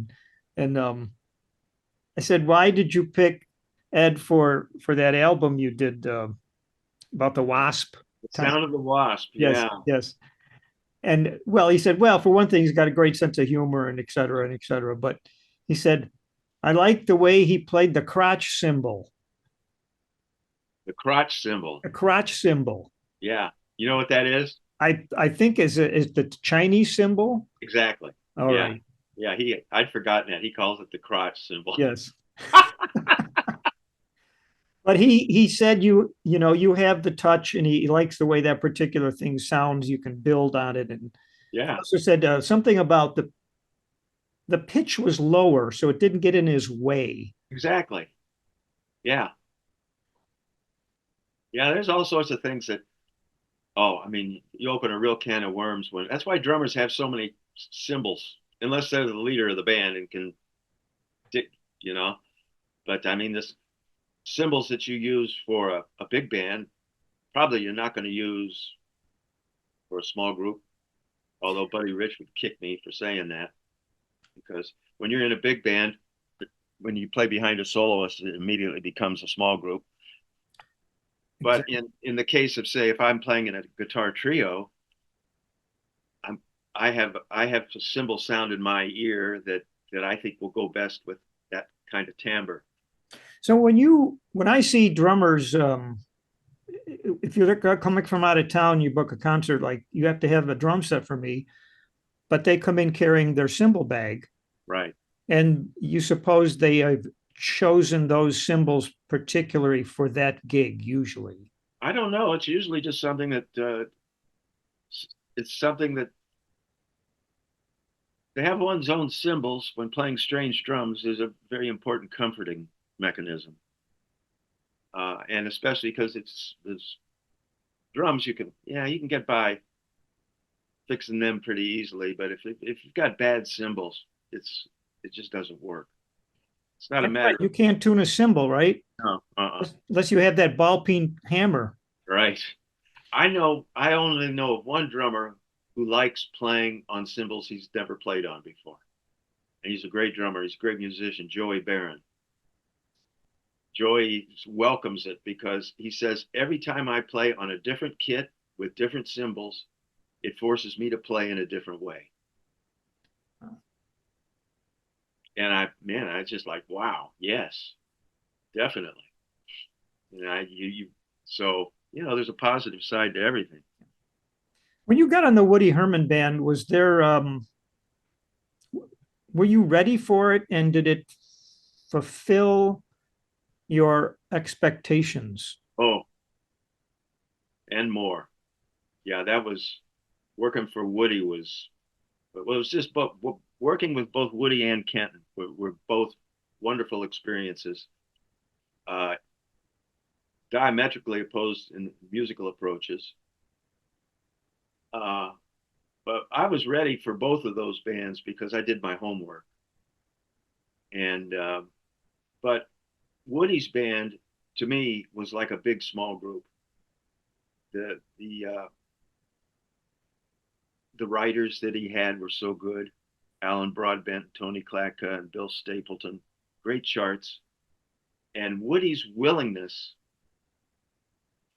and I said, "Why did you pick Ed for that album you did about the wasp?" The Time? Sound of the Wasp. Yes, Yeah. yes. And well, he said, "Well, for one thing, he's got a great sense of humor and et cetera and et cetera." But he said, "I like the way he played the crotch cymbal, The crotch symbol. the crotch cymbal. Yeah. You know what that is? I think is the Chinese symbol." Exactly. All Yeah. right. Yeah. I'd forgotten that. He calls it the crotch symbol. Yes. But he said you have the touch, and he likes the way that particular thing sounds. You can build on it, and he Yeah. also said something about the pitch was lower, so it didn't get in his way. Exactly. Yeah. Yeah. There's all sorts of things that, oh, I mean, you open a real can of worms when that's why drummers have so many symbols, unless they're the leader of the band and can, you know. But I mean, this symbols that you use for a big band, probably you're not going to use for a small group. Although Buddy Rich would kick me for saying that, because when you're in a big band, when you play behind a soloist, it immediately becomes a small group. But Exactly. in the case of, say, if I'm playing in a guitar trio, I'm I have a cymbal sound in my ear that I think will go best with that kind of timbre. So when I see drummers, if you're coming from out of town, you book a concert, like you have to have a drum set for me, but they come in carrying their cymbal bag, Right. and you suppose they have chosen those cymbals particularly for that gig, usually. I don't know. It's usually just something that it's something that to have one's own cymbals when playing strange drums is a very important comforting mechanism. And especially because it's drums, you can get by fixing them pretty easily. But if you've got bad cymbals, it just doesn't work. It's not a That's right. matter of You can't tune a cymbal, right? no, Unless you have that ball peen hammer. right. I only know of one drummer who likes playing on cymbals he's never played on before. And he's a great drummer. He's a great musician, Joey Barron. Joey welcomes it because he says every time I play on a different kit with different cymbals, it forces me to play in a different way. And I just like, wow, yes, definitely. And so there's a positive side to everything. When you got on the Woody Herman band, was there were you ready for it, and did it fulfill your expectations? Oh, and more. Yeah, that was working for Woody was, well, it was just both working with both Woody and Kenton were both wonderful experiences. Uh, Diametrically opposed in musical approaches. Uh, but I was ready for both of those bands because I did my homework. And but Woody's band to me was like a big small group. The the writers that he had were so good. Alan Broadbent, Tony Klacka, and Bill Stapleton, great charts. And Woody's willingness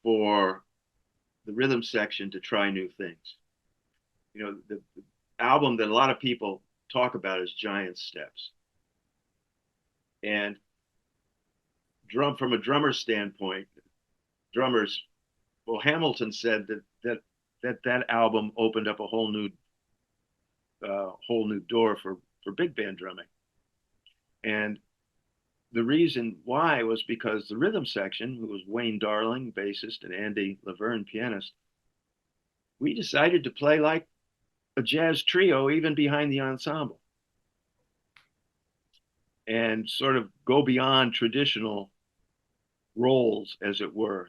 for the rhythm section to try new things. The album that a lot of people talk about is Giant Steps. And from a drummer standpoint, drummers, well, Hamilton said that album opened up a whole new door for big band drumming. And the reason why was because the rhythm section, who was Wayne Darling, bassist, and Andy Laverne, pianist, we decided to play like a jazz trio, even behind the ensemble, and sort of go beyond traditional roles, as it were,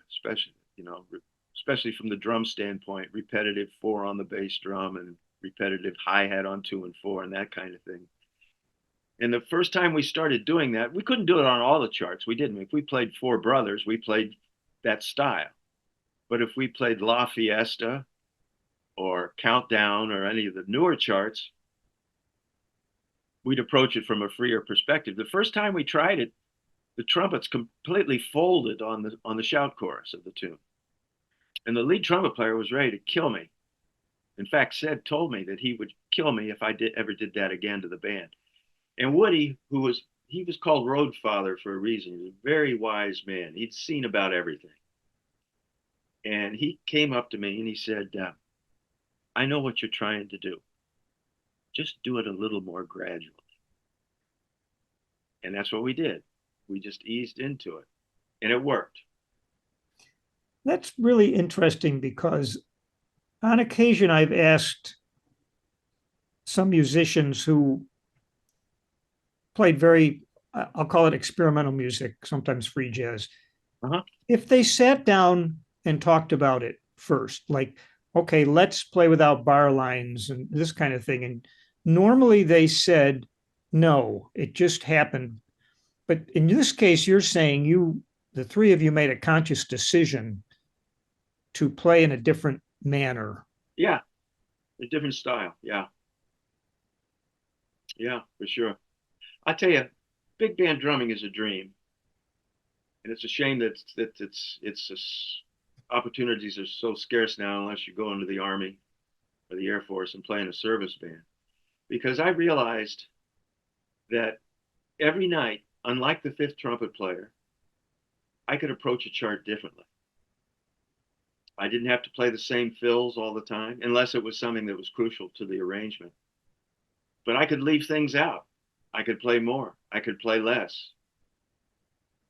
especially from the drum standpoint, repetitive four on the bass drum and repetitive hi hat on two and four and that kind of thing. And the first time we started doing that, we couldn't do it on all the charts. We didn't. If we played Four Brothers, we played that style. But if we played La Fiesta or Countdown or any of the newer charts, we'd approach it from a freer perspective. The first time we tried it, the trumpets completely folded on the shout chorus of the tune. And the lead trumpet player was ready to kill me. In fact, told me that he would kill me if I ever did that again to the band. And Woody, he was called Road Father for a reason. He was a very wise man. He'd seen about everything. And he came up to me and he said, I know what you're trying to do. Just do it a little more gradually. And that's what we did. We just eased into it. And it worked. That's really interesting because on occasion I've asked some musicians who played very, I'll call it experimental music, sometimes free jazz, if they sat down and talked about it first, like, okay, let's play without bar lines and this kind of thing. And normally they said, no, it just happened. But in this case, you're saying the three of you made a conscious decision to play in a different manner. Yeah, a different style. Yeah. Yeah, for sure. I tell you, big band drumming is a dream. And it's a shame that opportunities are so scarce now unless you go into the Army or the Air Force and play in a service band. Because I realized that every night, unlike the fifth trumpet player, I could approach a chart differently. I didn't have to play the same fills all the time, unless it was something that was crucial to the arrangement. But I could leave things out. I could play more. I could play less.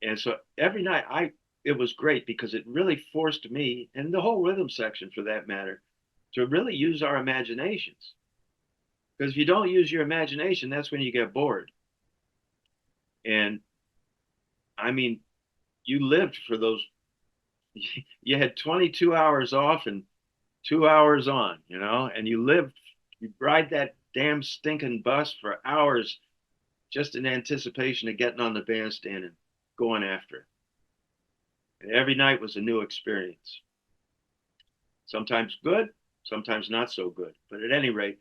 And so every night, it was great because it really forced me, and the whole rhythm section for that matter, to really use our imaginations. Because if you don't use your imagination, that's when you get bored. And I mean, you lived for those, you had 22 hours off and 2 hours on, and you ride that damn stinking bus for hours just in anticipation of getting on the bandstand and going after it. And every night was a new experience. Sometimes good, sometimes not so good. But at any rate,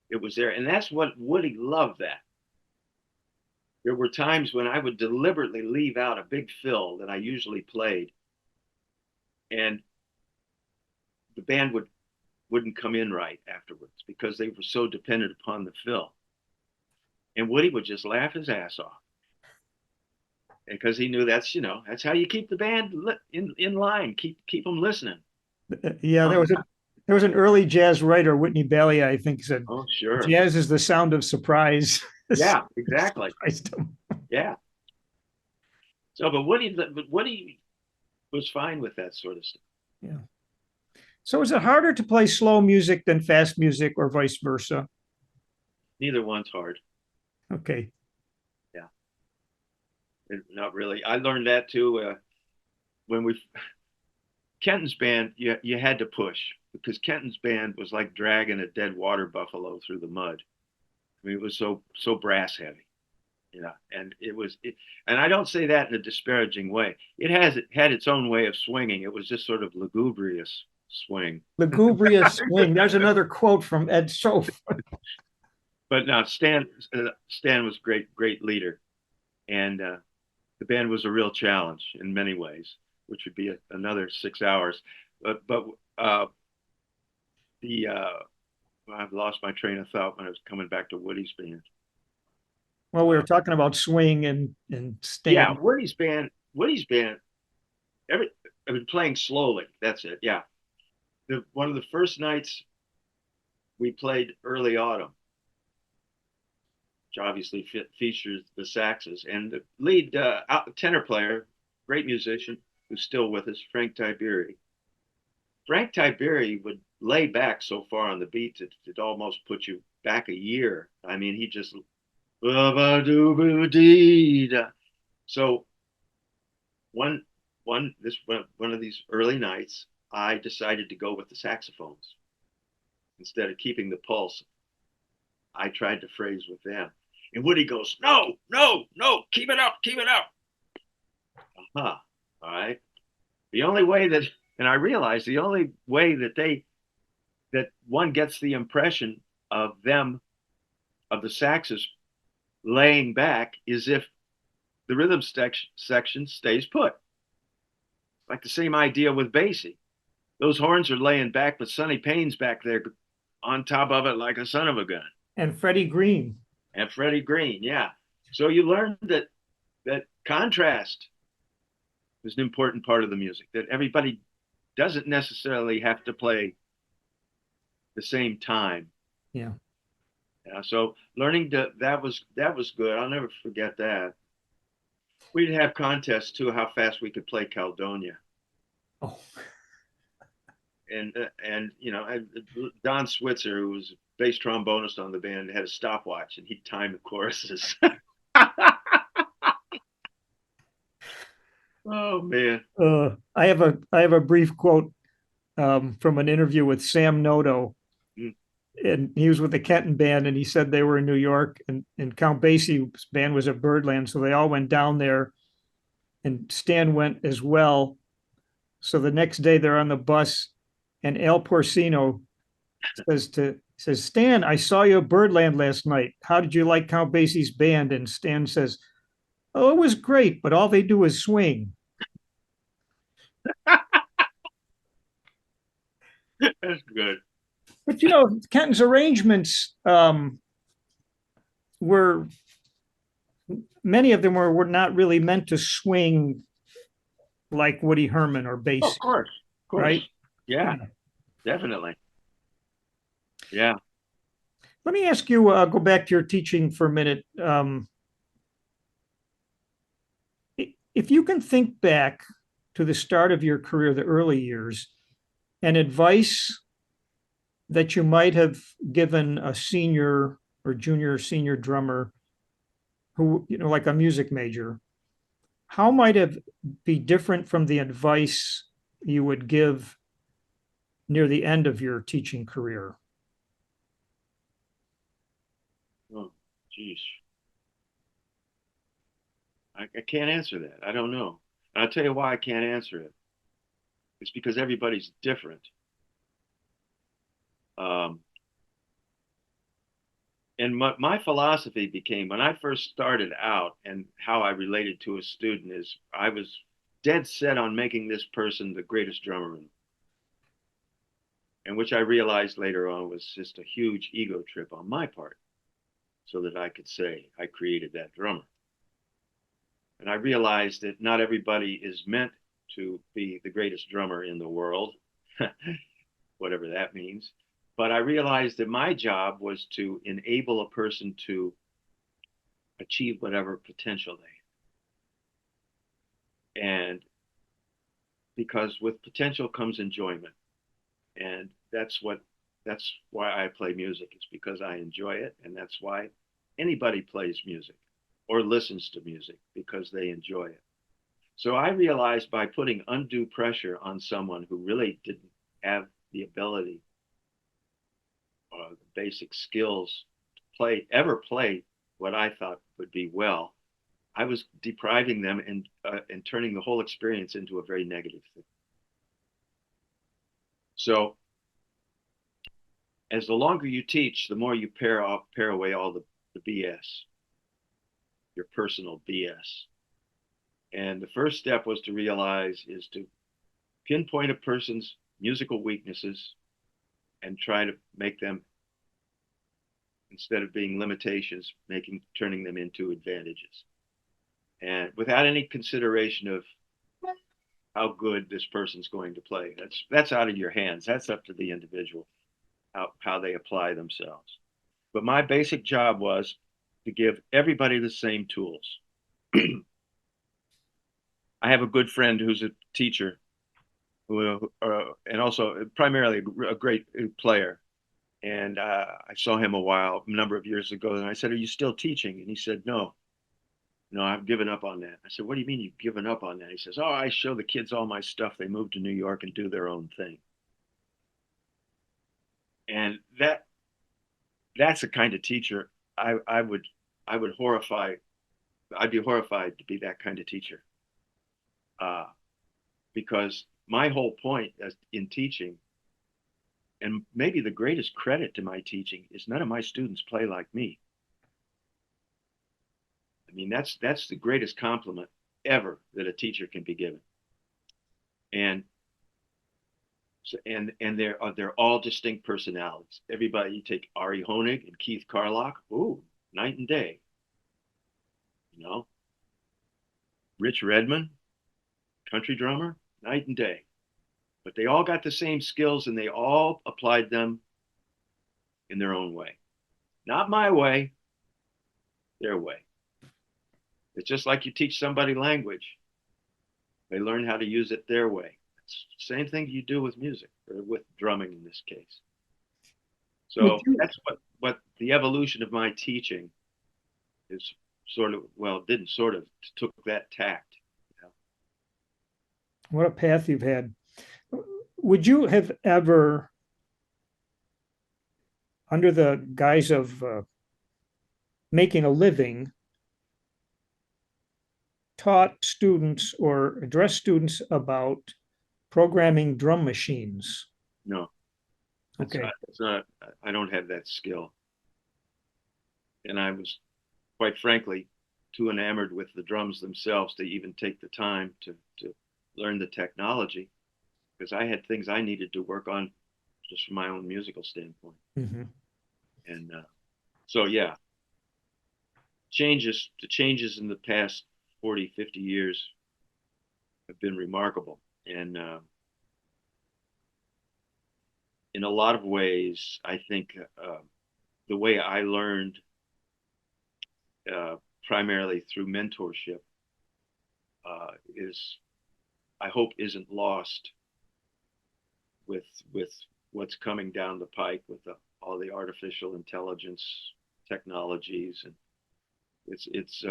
it was there. And that's what Woody loved that. There were times when I would deliberately leave out a big fill that I usually played. And the band wouldn't come in right afterwards because they were so dependent upon the fill. And Woody would just laugh his ass off. Because he knew that's how you keep the band in line, keep them listening. Yeah, there was an early jazz writer, Whitney Bailey, I think, said, "Oh, sure, jazz is the sound of surprise." Yeah, exactly. Yeah. So, but Woody was fine with that sort of stuff. Yeah. So, is it harder to play slow music than fast music, or vice versa? Neither one's hard. Okay. Not really. I learned that too when Kenton's band. You had to push because Kenton's band was like dragging a dead water buffalo through the mud. I mean, it was so brass heavy, and and I don't say that in a disparaging way. It had its own way of swinging. It was just sort of lugubrious swing. Lugubrious swing. There's another quote from Ed Soph. But now Stan was great leader, and the band was a real challenge in many ways, which would be another 6 hours. But I've lost my train of thought when I was coming back to Woody's band. Well, we were talking about swing and Stan. Yeah, Woody's band. I've been playing slowly. That's it. Yeah. One of the first nights we played Early Autumn, which obviously features the saxes, and the lead tenor player, great musician who's still with us, Frank Tiberi. Frank Tiberi would lay back so far on the beat that it almost put you back a year. I mean, he just so one of these early nights, I decided to go with the saxophones instead of keeping the pulse. I tried to phrase with them. And Woody goes, no, no, no, keep it up, keep it up. All right. The only way that, and I realized the only way that one gets the impression of them, of the saxes laying back, is if the rhythm section stays put. Like the same idea with Basie. Those horns are laying back, but Sonny Payne's back there on top of it like a son of a gun. And Freddie Green. And Freddie Green, yeah. So you learn that contrast is an important part of the music, that everybody doesn't necessarily have to play the same time. Yeah. So learning that was good. I'll never forget that. We'd have contests too, how fast we could play Caldonia. Oh. And Don Switzer, who was a bass trombonist on the band, had a stopwatch and he'd time the choruses. Oh man. I have a brief quote from an interview with Sam Noto. And he was with the Kenton band, and he said they were in New York, and Count Basie's band was at Birdland, so they all went down there, and Stan went as well. So the next day they're on the bus, and Al Porcino says, Stan, I saw you at Birdland last night. How did you like Count Basie's band? And Stan says, oh, it was great, but all they do is swing. That's good. But Kenton's arrangements were, many of them were not really meant to swing like Woody Herman or Basie. Oh, of course. Right? Yeah, definitely. Yeah. Let me ask you, go back to your teaching for a minute. If you can think back to the start of your career, the early years, and advice that you might have given a senior or junior or senior drummer who, like a music major, how might it be different from the advice you would give near the end of your teaching career? Oh, geez. I can't answer that. I don't know. And I'll tell you why I can't answer it. It's because everybody's different. And my philosophy became, when I first started out and how I related to a student, is I was dead set on making this person the greatest drummer in, and which I realized later on was just a huge ego trip on my part, so that I could say I created that drummer. And I realized that not everybody is meant to be the greatest drummer in the world, whatever that means. But I realized that my job was to enable a person to achieve whatever potential they have. And because with potential comes enjoyment. And that's why I play music. It's because I enjoy it. And that's why anybody plays music or listens to music, because they enjoy it. So I realized by putting undue pressure on someone who really didn't have the ability or the basic skills to ever play what I thought would be well, I was depriving them and turning the whole experience into a very negative thing. So as the longer you teach, the more you pare away all the BS, your personal BS. And the first step was to realize is to pinpoint a person's musical weaknesses and try to make them, instead of being limitations, turning them into advantages. And without any consideration of how good this person's going to play. That's out of your hands. That's up to the individual, how they apply themselves. But my basic job was to give everybody the same tools. I have a good friend who's a teacher, and also primarily a great player. And I saw him a number of years ago, and I said, "Are you still teaching?" And he said, "No, I've given up on that." I said, "What do you mean you've given up on that?" He says, "Oh, I show the kids all my stuff. They move to New York and do their own thing." And that's the kind of teacher I I'd be horrified to be that kind of teacher. Because my whole point in teaching, and maybe the greatest credit to my teaching, is none of my students play like me. I mean, that's the greatest compliment ever that a teacher can be given. And they're all distinct personalities. Everybody, you take Ari Honig and Keith Carlock, ooh, night and day. You know, Rich Redman, country drummer, night and day. But they all got the same skills and they all applied them in their own way. Not my way, their way. It's just like you teach somebody language. They learn how to use it their way. It's the same thing you do with music, or with drumming in this case. So that's what the evolution of my teaching is sort of, well, didn't sort of, took that tact. You know? What a path you've had. Would you have ever, under the guise of making a living, taught students or addressed students about programming drum machines? No. Okay. It's not, I don't have that skill. And I was, quite frankly, too enamored with the drums themselves to even take the time to learn the technology, because I had things I needed to work on just from my own musical standpoint. Mm-hmm. And so, yeah, the changes in the past 40, 50 years have been remarkable. And in a lot of ways, I think the way I learned, primarily through mentorship, is, I hope, isn't lost with what's coming down the pike with all the artificial intelligence technologies. And it's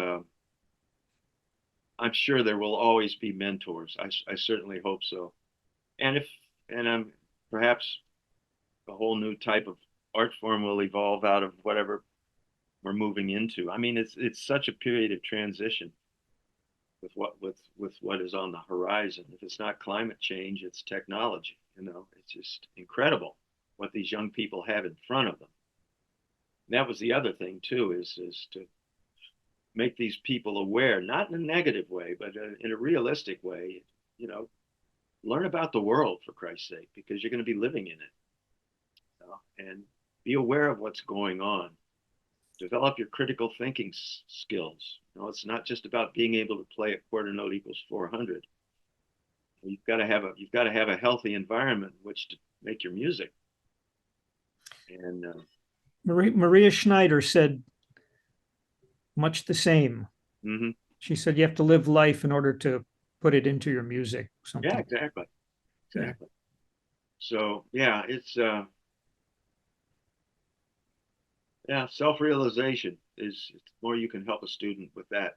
I'm sure there will always be mentors. I certainly hope so. And perhaps a whole new type of art form will evolve out of whatever we're moving into. I mean, it's such a period of transition with what is on the horizon. If it's not climate change, it's technology. You know, it's just incredible what these young people have in front of them. And that was the other thing too, is to make these people aware, not in a negative way, but in a realistic way. You know, learn about the world, for Christ's sake, because you're going to be living in it. You know? And be aware of what's going on. Develop your critical thinking skills. You know, it's not just about being able to play a quarter note equals 400. You've got to have a healthy environment in which to make your music. And Maria Schneider said much the same. mm-hmm. She said you have to live life in order to put it into your music. Something. Yeah, exactly. Yeah. So yeah, it's self-realization is the more you can help a student with that.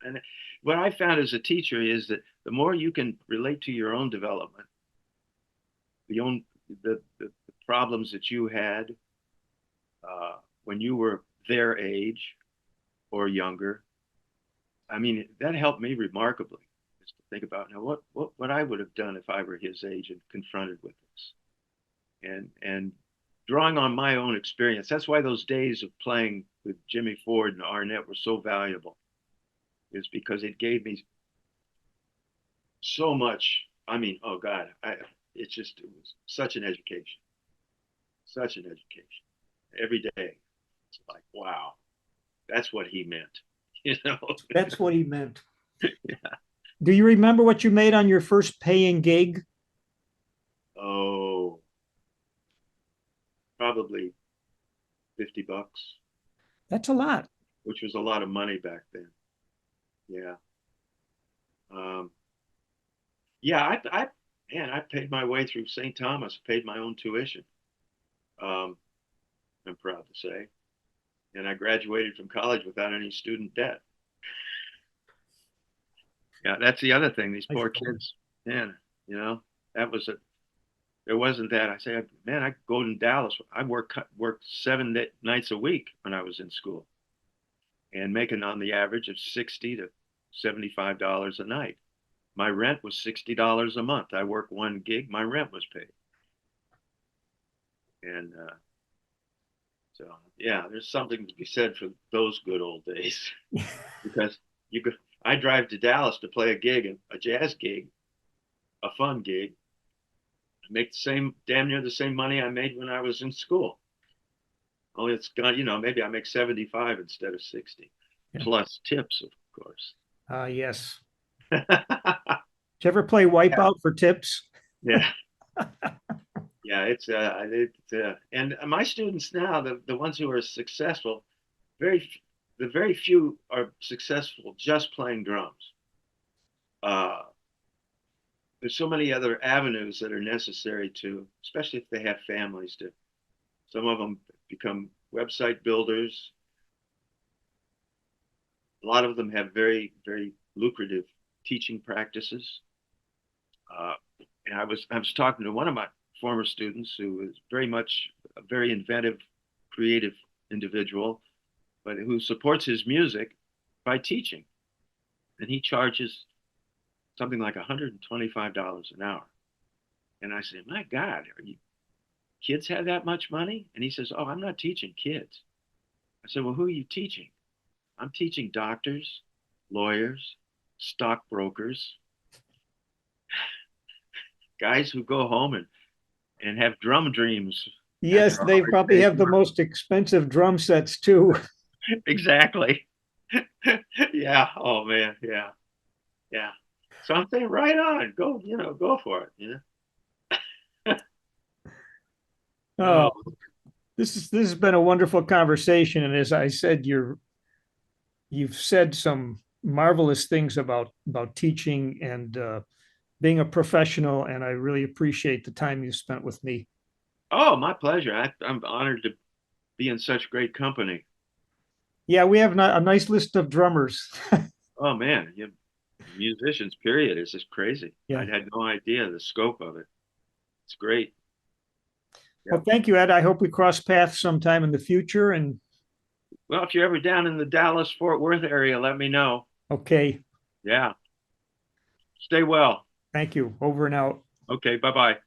And what I found as a teacher is that the more you can relate to your own development, the problems that you had when you were their age or younger, I mean, that helped me remarkably. Just to think about now what I would have done if I were his age and confronted with this, and drawing on my own experience. That's why those days of playing with Jimmy Ford and Arnett were so valuable, is because it gave me so much. I mean, oh God, it was such an education, every day. It's like, wow, that's what he meant. You know, that's what he meant. Yeah. Do you remember what you made on your first paying gig? Oh, probably $50. That's a lot. Which was a lot of money back then. Yeah. Yeah, I paid my way through St. Thomas, paid my own tuition. I'm proud to say. And I graduated from college without any student debt. Yeah, that's the other thing. These poor kids, man, you know, there wasn't that. I say, man, I go in Dallas. I worked 7 nights a week when I was in school. and making on the average of 60 to $75 a night. My rent was $60 a month. I worked one gig, my rent was paid. And so, yeah, there's something to be said for those good old days because you could. I drive to Dallas to play a gig, a jazz gig, a fun gig. I make the same, damn near the same money I made when I was in school. Only it's gone, maybe I make 75 instead of 60, Yeah. plus tips, of course. Yes. Did you ever play Wipeout for tips? Yeah. Yeah, and my students now, the ones who are successful, the very few are successful just playing drums. There's so many other avenues that are necessary to, especially if they have families, to some of them become website builders. A lot of them have very, very lucrative teaching practices. And I was talking to one of my former students who is very much a very inventive, creative individual, but who supports his music by teaching. And he charges something like $125 an hour. And I said, my God, kids have that much money? And he says, oh, I'm not teaching kids. I said, well, who are you teaching? I'm teaching doctors, lawyers, stockbrokers, guys who go home and have drum dreams. Yes, they probably have the most expensive drum sets too. Exactly. Yeah. Oh man. Yeah. Yeah. So I'm saying, right on. Go for it. Oh, this has been a wonderful conversation, and as I said, you've said some marvelous things about teaching and being a professional, and I really appreciate the time you spent with me. Oh, my pleasure. I'm honored to be in such great company. Yeah, we have a nice list of drummers. Oh man, musicians, period. It's just crazy. Yeah. I had no idea the scope of it. It's great. Well, thank you, Ed. I hope we cross paths sometime in the future. And Well, if you're ever down in the Dallas Fort Worth area, let me know. okay, Yeah. Stay well. thank you. Over and out. Okay. Bye bye.